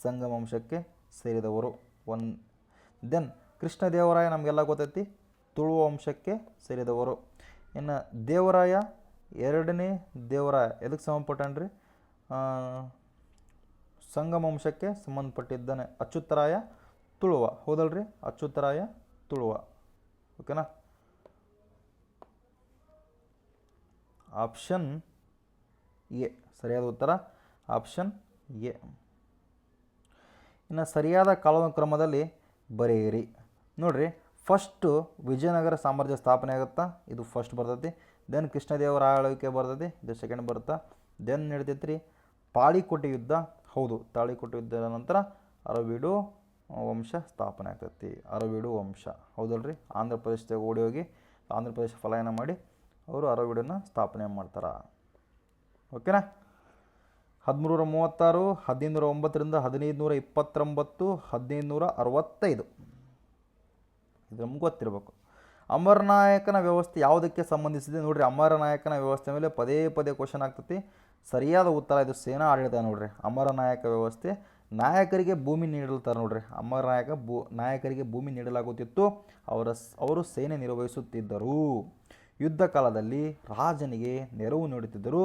ಸಂಗಮ ವಂಶಕ್ಕೆ ಸೇರಿದವರು. ದೆನ್ ಕೃಷ್ಣದೇವರಾಯ ನಮಗೆಲ್ಲ ಗೊತ್ತೈತಿ, ತುಳು ವಂಶಕ್ಕೆ ಸೇರಿದವರು. ಇನ್ನು ದೇವರಾಯ 2ನೇ ದೇವರಾಯ ಎದಕ್ಕೆ ಸಂಬಂಧಪಟ್ಟನ್ರಿ? ಸಂಗಮ ವಂಶಕ್ಕೆ ಸಂಬಂಧಪಟ್ಟಿದ್ದಾನೆ. ಅಚ್ಯುತರಾಯ ತುಳುವ, ಹೌದಲ್ರಿ. ಅಚ್ಯುತರಾಯ ತುಳುವ. ಓಕೆನಾ. ಆಪ್ಷನ್ ಎ ಸರಿಯಾದ ಉತ್ತರ, ಆಪ್ಷನ್ ಎ. ಇನ್ನು ಸರಿಯಾದ ಕಾಲಾನುಕ್ರಮದಲ್ಲಿ ಬರೆಯಿರಿ ನೋಡ್ರಿ. ಫಸ್ಟು ವಿಜಯನಗರ ಸಾಮ್ರಾಜ್ಯ ಸ್ಥಾಪನೆ ಆಗುತ್ತಾ, ಇದು ಫಸ್ಟ್ ಬರ್ತೈತಿ. ದೆನ್ ಕೃಷ್ಣದೇವರ ಆಳ್ವಿಕೆ ಬರ್ತೈತಿ, ಇದು ಸೆಕೆಂಡ್ ಬರುತ್ತಾ. ದೆನ್ ನಡೀತೈತಿ ರೀ ತಾಳಿಕೋಟೆ ಯುದ್ಧ, ಹೌದು. ತಾಳಿಕೋಟೆ ಯುದ್ಧದ ನಂತರ ಅರವೀಡು ವಂಶ ಸ್ಥಾಪನೆ ಆಗ್ತೈತಿ. ಅರವೀಡು ವಂಶ, ಹೌದಲ್ರಿ. ಆಂಧ್ರ ಪ್ರದೇಶದಾಗ ಓಡಿ ಹೋಗಿ ಆಂಧ್ರ ಪ್ರದೇಶ ಪಲಾಯನ ಮಾಡಿ ಅವರು ಅರವೀಡನ್ನ ಸ್ಥಾಪನೆ ಮಾಡ್ತಾರೆ. ಓಕೆನಾ. 1336, 1509ರಿಂದ 1529, 1565 ಇದು ನಮ್ಗೆ ಗೊತ್ತಿರಬೇಕು. ಅಮರನಾಯಕನ ವ್ಯವಸ್ಥೆ ಯಾವುದಕ್ಕೆ ಸಂಬಂಧಿಸಿದೆ ನೋಡ್ರಿ. ಅಮರನಾಯಕನ ವ್ಯವಸ್ಥೆ ಮೇಲೆ ಪದೇ ಪದೇ ಕ್ವಶನ್ ಆಗ್ತೈತಿ. ಸರಿಯಾದ ಉತ್ತರ ಇದು ಸೇನಾ ಆಡಳಿತ ನೋಡ್ರಿ. ಅಮರನಾಯಕ ವ್ಯವಸ್ಥೆ ನಾಯಕರಿಗೆ ಭೂಮಿ ನೀಡಲ್ತಾರೆ ನೋಡ್ರಿ. ನಾಯಕರಿಗೆ ಭೂಮಿ ನೀಡಲಾಗುತ್ತಿತ್ತು, ಅವರು ಸೇನೆ ನಿರ್ವಹಿಸುತ್ತಿದ್ದರು. ಯುದ್ಧ ಕಾಲದಲ್ಲಿ ರಾಜನಿಗೆ ನೆರವು ನೀಡುತ್ತಿದ್ದರು.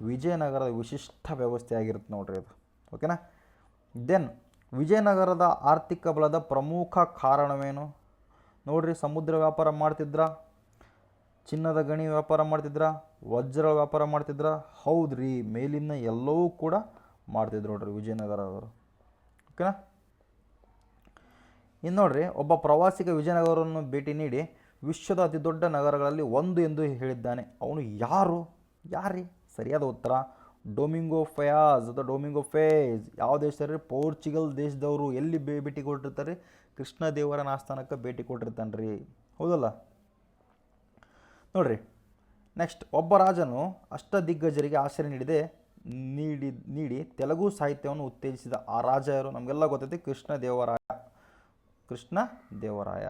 ವಿಜಯನಗರದ ವಿಶಿಷ್ಟ ವ್ಯವಸ್ಥೆ ಆಗಿರುತ್ತೆ ನೋಡ್ರಿ ಇದು. ಓಕೆನಾ. ದೆನ್ ವಿಜಯನಗರದ ಆರ್ಥಿಕ ಬಲದ ಪ್ರಮುಖ ಕಾರಣವೇನು ನೋಡ್ರಿ. ಸಮುದ್ರ ವ್ಯಾಪಾರ ಮಾಡ್ತಿದ್ರ, ಚಿನ್ನದ ಗಣಿ ವ್ಯಾಪಾರ ಮಾಡ್ತಿದ್ರ, ವಜ್ರ ವ್ಯಾಪಾರ ಮಾಡ್ತಿದ್ರ, ಹೌದ್ರಿ. ಮೇಲಿನ ಎಲ್ಲವೂ ಕೂಡ ಮಾಡ್ತಿದ್ರು ನೋಡ್ರಿ ವಿಜಯನಗರದವರು. ಓಕೆನಾ. ಇನ್ನು ನೋಡ್ರಿ, ಒಬ್ಬ ಪ್ರವಾಸಿಗ ವಿಜಯನಗರವನ್ನು ಭೇಟಿ ನೀಡಿ ವಿಶ್ವದ ಅತಿ ದೊಡ್ಡ ನಗರಗಳಲ್ಲಿ ಒಂದು ಎಂದು ಹೇಳಿದ್ದಾನೆ. ಅವನು ಯಾರ್ರಿ? ಸರಿಯಾದ ಉತ್ತರ ಡೊಮಿಂಗೋ ಫಯಾಜ್ ಅಥವಾ ಡೊಮಿಂಗೋ ಫೇಜ್. ಯಾವ ದೇಶದಲ್ಲಿ? ಪೋರ್ಚುಗಲ್ ದೇಶದವರು. ಎಲ್ಲಿ ಭೇಟಿ ಕೊಟ್ಟಿರ್ತಾರೆ? ಕೃಷ್ಣದೇವರನ ಆಸ್ಥಾನಕ್ಕೆ ಭೇಟಿ ಕೊಟ್ಟಿರ್ತಾನೆ ರೀ, ಹೌದಲ್ಲ. ನೋಡ್ರಿ, ನೆಕ್ಸ್ಟ್, ಒಬ್ಬ ರಾಜನು ಅಷ್ಟದಿಗ್ಗಜರಿಗೆ ಆಶ್ರಯ ನೀಡಿ ತೆಲುಗು ಸಾಹಿತ್ಯವನ್ನು ಉತ್ತೇಜಿಸಿದ ಆ ರಾಜ ಯಾರು? ನಮಗೆಲ್ಲ ಗೊತ್ತೈತಿ, ಕೃಷ್ಣದೇವರಾಯ.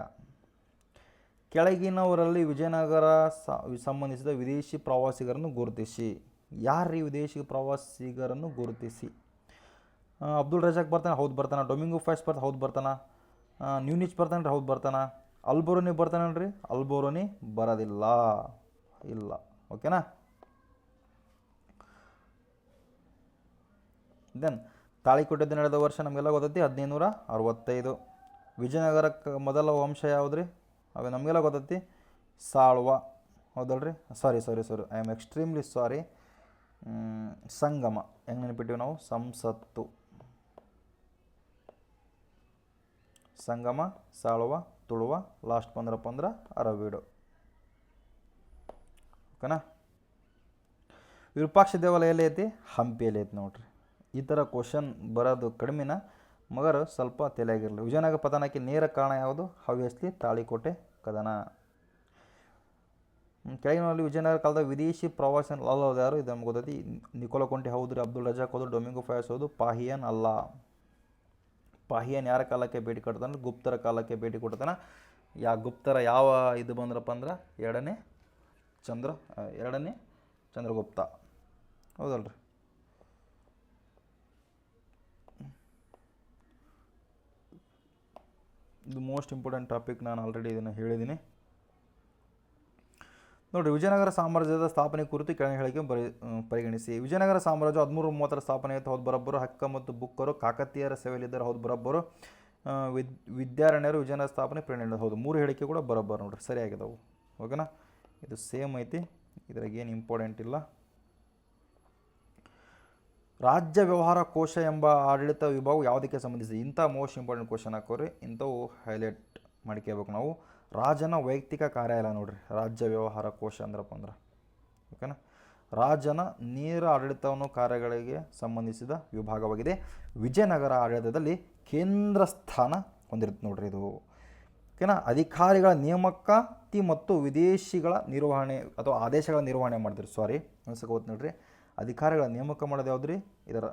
ಕೆಳಗಿನವರಲ್ಲಿ ವಿಜಯನಗರ ಸಂಬಂಧಿಸಿದ ವಿದೇಶಿ ಪ್ರವಾಸಿಗರನ್ನು ಗುರುತಿಸಿ. ಯಾರ್ರೀ ವಿದೇಶಿ ಪ್ರವಾಸಿಗರನ್ನು ಗುರುತಿಸಿ? ಅಬ್ದುಲ್ ರಜಾಕ್ ಬರ್ತಾನೆ, ಹೌದು ಬರ್ತಾನೆ. ಡೊಮಿಂಗೋ ಫಾಯ್ಸ್ ಬರ್ತಾನೆ, ಹೌದು ಬರ್ತಾನೆ. ನ್ಯೂನಿಚ್ ಬರ್ತಾನೆ ರೀ, ಹೌದು ಬರ್ತಾನೆ. ಅಲ್ಬೋರೋನಿ ಬರ್ತಾನಲ್ರಿ? ಅಲ್ಬೋರೋನಿ ಬರೋದಿಲ್ಲ, ಇಲ್ಲ. ಓಕೆನಾ. ದೆನ್ ತಾಳಿಕೋಟೆ ನಡೆದ ವರ್ಷ ನಮಗೆಲ್ಲ ಗೊತ್ತೈತಿ 1565. ವಿಜಯನಗರಕ್ಕೆ ಮೊದಲ ವಂಶ ಯಾವುದು ರೀ? ಅವೆ ನಮಗೆಲ್ಲ ಗೊತ್ತೈತಿ ಸಾಳ್ವ, ಹೌದಲ್ರಿ? Sorry I am extremely sorry. Sangama ಹೆಂಗೆ ನೆನಪಿಟ್ಟಿವಿ ನಾವು? ಸಂಸತ್ತು, ಸಂಗಮ, ಸಾಳ್ವ, ತುಳುವ, ಲಾಸ್ಟ್ ಬಂದ್ರಪ್ಪ ಅಂದ್ರೆ ಅರವೀಡು. ಓಕೆನಾ? ವಿರೂಪಾಕ್ಷ ದೇವಾಲಯ ಎಲ್ಲಿ ಐತಿ? ಹಂಪಿಯಲ್ಲಿ ಐತಿ ನೋಡ್ರಿ. ಈ ಥರ ಕ್ವಶನ್ ಬರೋದು ಕಡಿಮೆನ, ಮಗರು ಸ್ವಲ್ಪ ತಲೆಯಾಗಿರಲಿ. ವಿಜಯನಗರ ಪತನಕ್ಕೆ ನೇರ ಕಾರಣ ಯಾವುದು? ಹವ್ಯಸ್ಲಿ ತಾಳಿಕೋಟೆ ಕದನ. ಕೆಳಗಿನಲ್ಲಿ ವಿಜಯನಗರ ಕಾಲದ ವಿದೇಶಿ ಪ್ರವಾಸ ಅಲ್ಲೋದು ಯಾರು? ಇದು ನಮ್ಗೆ ಗೊತ್ತೈತಿ. ನಿಕೋಲೋ ಕೊಂಟಿ ಹೌದು ರೀ. ಅಬ್ದುಲ್ ರಜಾಕ್ ಹೌದು. ಡೊಮಿಂಗೋ ಫಯಾಸ್ ಹೌದು. ಪಾಹಿಯನ್ ಅಲ್ಲ. ಪಾಹಿಯನ್ ಯಾರ ಕಾಲಕ್ಕೆ ಭೇಟಿ ಕೊಡ್ತಾನೆ? ಗುಪ್ತರ ಕಾಲಕ್ಕೆ ಭೇಟಿ ಕೊಡ್ತಾನೆ. ಗುಪ್ತರ ಯಾವ ಇದು ಬಂದ್ರಪ್ಪ ಅಂದ್ರೆ ಎರಡನೇ ಚಂದ್ರಗುಪ್ತ, ಹೌದಲ್ರಿ? ಇದು ಮೋಸ್ಟ್ ಇಂಪಾರ್ಟೆಂಟ್ ಟಾಪಿಕ್. ನಾನು ಆಲ್ರೆಡಿ ಇದನ್ನು ಹೇಳಿದ್ದೀನಿ ನೋಡಿರಿ. ವಿಜಯನಗರ ಸಾಮ್ರಾಜ್ಯದ ಸ್ಥಾಪನೆ ಕುರಿತು ಕೆಳಗಿನ ಹೇಳಿಕೆ ಪರಿಗಣಿಸಿ. ವಿಜಯನಗರ ಸಾಮ್ರಾಜ್ಯ 1330 ಸ್ಥಾಪನೆ ಆಯಿತು, ಹೌದು ಬರೋಬ್ಬರು. ಹಕ್ಕ ಮತ್ತು ಬುಕ್ಕರು ಕಾಕತೀಯರ ಸೇವೆಯಲ್ಲಿದ್ದಾರೆ, ಹೌದು ಬರೋಬ್ಬರು. ವಿದ್ಯಾರಣ್ಯರು ವಿಜಯನಗರ ಸ್ಥಾಪನೆ ಪ್ರೇರಣೆ, ಹೌದು. 3 ಹೇಳಿಕೆ ಕೂಡ ಬರೋಬ್ಬರು ನೋಡಿರಿ, ಸರಿಯಾಗಿದ್ದಾವೆ. ಓಕೆನಾ? ಇದು ಸೇಮ್ ಐತಿ, ಇದ್ರಾಗ ಏನು ಇಂಪಾರ್ಟೆಂಟ್ ಇಲ್ಲ. ರಾಜ್ಯ ವ್ಯವಹಾರ ಕೋಶ ಎಂಬ ಆಡಳಿತ ವಿಭಾಗವು ಯಾವುದಕ್ಕೆ ಸಂಬಂಧಿಸಿದೆ? ಇಂಥ ಮೋಸ್ಟ್ ಇಂಪಾರ್ಟೆಂಟ್ ಕ್ವಶನ್ ಹಾಕೋರಿ, ಇಂಥವು ಹೈಲೈಟ್ ಮಾಡ್ಕೋಬೇಕು ನಾವು. ರಾಜನ ವೈಯಕ್ತಿಕ ಕಾರ್ಯಾಲಯ ನೋಡ್ರಿ, ರಾಜ್ಯ ವ್ಯವಹಾರ ಕೋಶ ಅಂದ್ರಪ್ಪ ಅಂದ್ರೆ. ಓಕೆನಾ? ರಾಜನ ನೇರ ಆಡಳಿತವನ್ನು ಕಾರ್ಯಗಳಿಗೆ ಸಂಬಂಧಿಸಿದ ವಿಭಾಗವಾಗಿದೆ. ವಿಜಯನಗರ ಆಡಳಿತದಲ್ಲಿ ಕೇಂದ್ರ ಸ್ಥಾನ ಹೊಂದಿರುತ್ತೆ ನೋಡ್ರಿ ಇದು. ಓಕೆನಾ? ಅಧಿಕಾರಿಗಳ ನೇಮಕಾತಿ ಮತ್ತು ವಿದೇಶಿಗಳ ನಿರ್ವಹಣೆ ಅಥವಾ ಆದೇಶಗಳ ನಿರ್ವಹಣೆ ಮಾಡ್ತೀರಿ. ಸಾರಿ ಅನ್ಸಕ್ಕೆ ನೋಡ್ರಿ. ಅಧಿಕಾರಿಗಳ ನೇಮಕ ಮಾಡೋದು ಯಾವ್ದು ರೀ? ಇದರ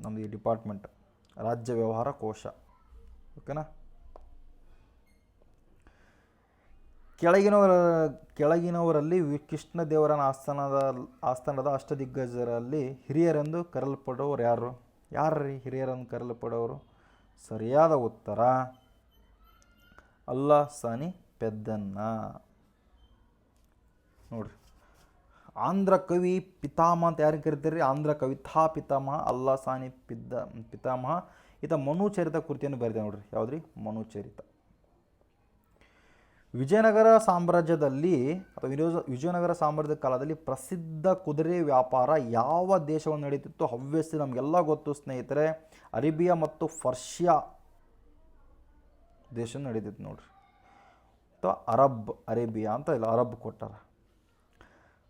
ನಮ್ಮದು ಈ ಡಿಪಾರ್ಟ್ಮೆಂಟ್ ರಾಜ್ಯ ವ್ಯವಹಾರ ಕೋಶ. ಓಕೆನಾ? ಕೆಳಗಿನವರಲ್ಲಿ ಕೃಷ್ಣದೇವರನ ಆಸ್ಥಾನದ ಅಷ್ಟದಿಗ್ಗಜರಲ್ಲಿ ಹಿರಿಯರೆಂದು ಕರೆಯಲ್ಪಡುವವರು ಯಾರು? ಯಾರ್ರೀ ಹಿರಿಯರೆಂದು ಕರೆಯಲ್ಪಡುವವರು? ಸರಿಯಾದ ಉತ್ತರ ಅಲ್ಲಾ ಸಾನಿ ಪೆದ್ದನ್ನ ನೋಡ್ರಿ. ಆಂಧ್ರ ಕವಿ ಪಿತಾಮಹ ಅಂತ ಯಾರಿಗೆ ಕರಿತೀರಿ? ಆಂಧ್ರ ಕವಿತಾ ಪಿತಾಮಹ ಅಲ್ಲಾ ಸಾನಿ ಪಿತಾಮಹ. ಈತ ಮನುಚರಿತ ಕೃತಿಯನ್ನು ಬರೆದ ನೋಡ್ರಿ. ಯಾವುದ್ರಿ? ಮನುಚರಿತ. ವಿಜಯನಗರ ಸಾಮ್ರಾಜ್ಯದಲ್ಲಿ ಅಥವಾ ವಿಜಯನಗರ ಸಾಮ್ರಾಜ್ಯದ ಕಾಲದಲ್ಲಿ ಪ್ರಸಿದ್ಧ ಕುದುರೆ ವ್ಯಾಪಾರ ಯಾವ ದೇಶವನ್ನು ನಡೀತಿತ್ತು? ಹವ್ಯಸ್ಸಿ ನಮಗೆಲ್ಲ ಗೊತ್ತು ಸ್ನೇಹಿತರೆ, ಅರೇಬಿಯಾ ಮತ್ತು ಪರ್ಷಿಯಾ ದೇಶ ನಡೀತಿತ್ತು ನೋಡ್ರಿ. ಅಥವಾ ಅರೇಬಿಯಾ ಅಂತ ಇಲ್ಲ, ಅರಬ್ ಕೊಟ್ಟಾರ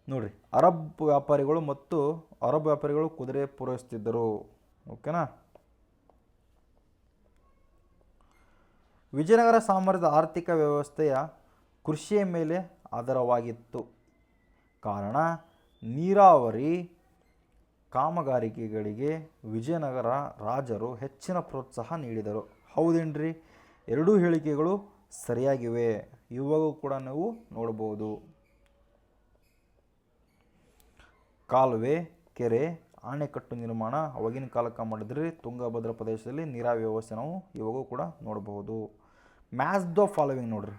ನೋಡ್ರಿ. ಅರಬ್ ವ್ಯಾಪಾರಿಗಳು ಕುದುರೆ ಪೂರೈಸ್ತಿದ್ದರು. ಓಕೆನಾ? ವಿಜಯನಗರ ಸಾಮ್ರಾಜ್ಯದ ಆರ್ಥಿಕ ವ್ಯವಸ್ಥೆಯ ಕೃಷಿಯ ಮೇಲೆ ಆಧಾರವಾಗಿತ್ತು. ಕಾರಣ ನೀರಾವರಿ ಕಾಮಗಾರಿಕೆಗಳಿಗೆ ವಿಜಯನಗರ ರಾಜರು ಹೆಚ್ಚಿನ ಪ್ರೋತ್ಸಾಹ ನೀಡಿದರು. ಹೌದೇನ್ರಿ? ಎರಡೂ ಹೇಳಿಕೆಗಳು ಸರಿಯಾಗಿವೆ. ಇವಾಗೂ ಕೂಡ ನಾವು ನೋಡ್ಬೋದು. ಕಾಲುವೆ, ಕೆರೆ, ಅಣೆಕಟ್ಟು ನಿರ್ಮಾಣ ಅವಾಗಿನ ಕಾಲಕ್ಕೆ ಮಾಡಿದ್ರಿ. ತುಂಗಭದ್ರಾ ಪ್ರದೇಶದಲ್ಲಿ ನೀರಾವರಿ ವ್ಯವಸ್ಥೆ ನಾವು ಇವಾಗೂ ಕೂಡ ನೋಡಬಹುದು. ಮ್ಯಾಚ್ ದ ಫಾಲೋವಿಂಗ್ ನೋಡ್ರಿ.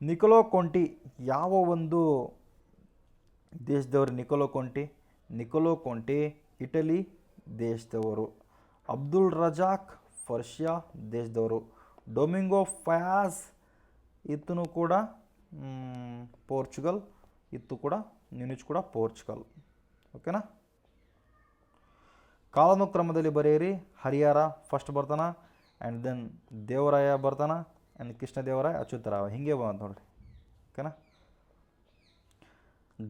ನಿಕೋಲೋ ಕೊಂಟಿ ಯಾವ ಒಂದು ದೇಶದವರು? ನಿಕೋಲೋ ಕೊಂಟಿ ಇಟಲಿ ದೇಶದವರು. ಅಬ್ದುಲ್ ರಜಾಕ್ ಪರ್ಷಿಯಾ ದೇಶದವರು. ಡೊಮಿಂಗೋ ಫಯಾಸ್ ಇತ್ತೂ ಕೂಡ ಪೋರ್ಚುಗಲ್, ಇತ್ತು ಕೂಡ ನ್ಯೂನಿಚ್ ಕೂಡ ಪೋರ್ಚುಗಲ್. ಓಕೆನಾ? ಕಾಲಾನುಕ್ರಮದಲ್ಲಿ ಬರೆಯಿರಿ. ಹರಿಹರ ಫಸ್ಟ್ ಬರ್ತಾನ, ಆ್ಯಂಡ್ ದೆನ್ ದೇವರಾಯ ಬರ್ತಾನ, ಆ್ಯಂಡ್ ಕೃಷ್ಣದೇವರಾಯ, ಅಚ್ಯುತರಾವ, ಹೀಗೆ ಬಂತ ನೋಡ್ರಿ. ಓಕೆನಾ?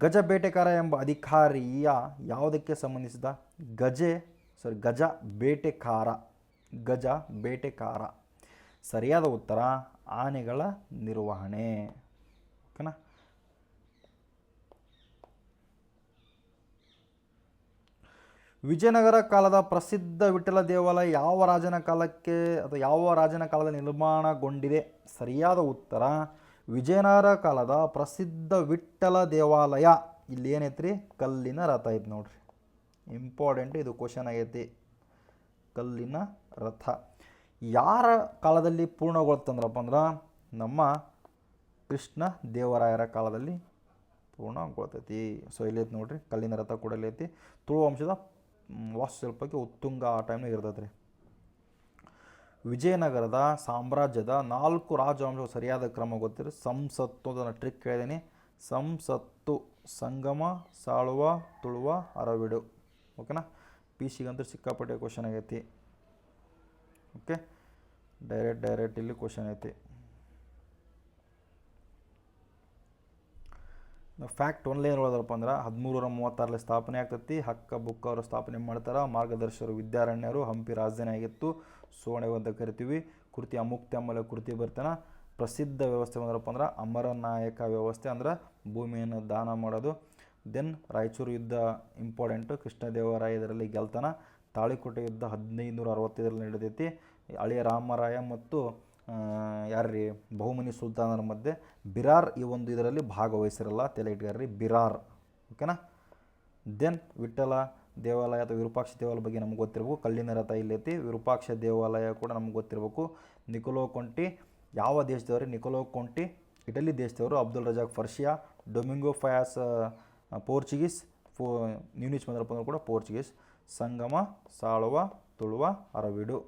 ಗಜ ಬೇಟೆಕಾರ ಎಂಬ ಅಧಿಕಾರಿಯ ಯಾವುದಕ್ಕೆ ಸಂಬಂಧಿಸಿದ? ಗಜ ಬೇಟೆಕಾರ. ಸರಿಯಾದ ಉತ್ತರ ಆನೆಗಳ ನಿರ್ವಹಣೆ. ಓಕೆನಾ? ವಿಜಯನಗರ ಕಾಲದ ಪ್ರಸಿದ್ಧ ವಿಠ್ಠಲ ದೇವಾಲಯ ಯಾವ ರಾಜನ ಕಾಲದಲ್ಲಿ ನಿರ್ಮಾಣಗೊಂಡಿದೆ? ಸರಿಯಾದ ಉತ್ತರ ವಿಜಯನಗರ ಕಾಲದ ಪ್ರಸಿದ್ಧ ವಿಠ್ಠಲ ದೇವಾಲಯ. ಇಲ್ಲಿ ಏನೈತ್ರಿ? ಕಲ್ಲಿನ ರಥ ಐತೆ ನೋಡ್ರಿ. ಇಂಪಾರ್ಟೆಂಟ್ ಇದು ಕ್ವಶನ್ ಆಗೈತಿ. ಕಲ್ಲಿನ ರಥ ಯಾರ ಕಾಲದಲ್ಲಿ ಪೂರ್ಣಗೊಳ್ತಂದ್ರಪ್ಪ ಅಂದ್ರೆ ನಮ್ಮ ಕೃಷ್ಣ ದೇವರಾಯರ ಕಾಲದಲ್ಲಿ ಪೂರ್ಣಗೊಳ್ತೈತಿ. ಸೊ ಇಲ್ಲಿ ಐತಿ ನೋಡ್ರಿ, ಕಲ್ಲಿನ ರಥ ಕೂಡ ಐತಿ. ತುಳು ವಂಶದ ವಾಸ್ತುಶಿಲ್ಪಕ್ಕೆ ಉತ್ತುಂಗ ಆ ಟೈಮ್ನಾಗ ಇರ್ತದೆ ರೀ. ವಿಜಯನಗರದ ಸಾಮ್ರಾಜ್ಯದ 4 ರಾಜವಂಶಗಳು ಸರಿಯಾದ ಕ್ರಮ ಗೊತ್ತಿರಿ. ಸಂಸತ್ತು ಅದನ್ನು ಟ್ರಿಕ್ ಹೇಳಿದ್ದೀನಿ. ಸಂಸತ್ತು ಸಂಗಮ, ಸಾಳುವ, ತುಳುವ, ಅರವಿಡು. ಓಕೆನಾ? ಪಿ ಸಿಗಂತೂ ಸಿಕ್ಕಾಪಟ್ಟೆ ಕ್ವಶನ್ ಆಗೈತಿ. ಓಕೆ, ಡೈರೆಕ್ಟ್ ಇಲ್ಲಿ ಕ್ವಶನ್ ಐತಿ. ಫ್ಯಾಕ್ಟ್ ಒನ್ಲಿ ಏನು ಹೇಳೋದಪ್ಪ ಅಂದ್ರೆ 1336 ಸ್ಥಾಪನೆ ಆಗ್ತೈತಿ. ಹಕ್ಕ ಬುಕ್ಕ ಅವರು ಸ್ಥಾಪನೆ ಮಾಡ್ತಾರೆ. ಮಾರ್ಗದರ್ಶಕರು ವಿದ್ಯಾರಣ್ಯರು. ಹಂಪಿ ರಾಜಧಾನಿ ಆಗಿತ್ತು, ಸುವರ್ಣಯುಗ ಅಂತ ಕರಿತೀವಿ. ಕೃತಿ ಅಮುಕ್ತಿ ಎಂಬ ಕೃತಿ ಬರ್ತಾನೆ. ಪ್ರಸಿದ್ಧ ವ್ಯವಸ್ಥೆ ಬಂದ್ರಪ್ಪ ಅಂದ್ರೆ ಅಮರನಾಯಕ ವ್ಯವಸ್ಥೆ, ಅಂದ್ರೆ ಭೂಮಿಯನ್ನು ದಾನ ಮಾಡೋದು. ದೆನ್ ರಾಯಚೂರು ಯುದ್ಧ ಇಂಪಾರ್ಟೆಂಟು, ಕೃಷ್ಣದೇವರಾಯ ಇದರಲ್ಲಿ ಗೆಲ್ತಾನ. ತಾಳಿಕೋಟೆ ಯುದ್ಧ 1565 ನಡೆದೈತಿ. ಹಳೆಯ ರಾಮರಾಯ ಮತ್ತು ಯಾರ್ರೀ ಬಹುಮನಿ ಸುಲ್ತಾನರ ಮಧ್ಯೆ. ಬಿರಾರ್ ಈ ಒಂದು ಇದರಲ್ಲಿ ಭಾಗವಹಿಸಿರಲ್ಲ, ತಲೆ ಇಟ್ಗಾರ್ರಿ, ಬಿರಾರ್. ಓಕೆನಾ? ದೆನ್ ವಿಠ್ಠಲ ದೇವಾಲಯ ಅಥವಾ ವಿರೂಪಾಕ್ಷ ದೇವಾಲಯ ಬಗ್ಗೆ ನಮ್ಗೆ ಗೊತ್ತಿರಬೇಕು. ಕಲ್ಲಿನ ರಥ ಇಲ್ಲೈತಿ. ವಿರೂಪಾಕ್ಷ ದೇವಾಲಯ ಕೂಡ ನಮ್ಗೆ ಗೊತ್ತಿರಬೇಕು. ನಿಕೋಲೋ ಕೊಂಟಿ ಯಾವ ದೇಶದವರು? ನಿಕೋಲೋ ಕೊಂಟಿ ಇಟಲಿ ದೇಶದವರು. Abdul Razzaq Persia. Domingo Paes Portuguese. Nuniz ಬಂದ್ರಪ್ಪ ಕೂಡ ಪೋರ್ಚುಗೀಸ್. ಸಂಗಮ, ಸಾಳುವ, ತುಳುವ, ಅರವಿಡು.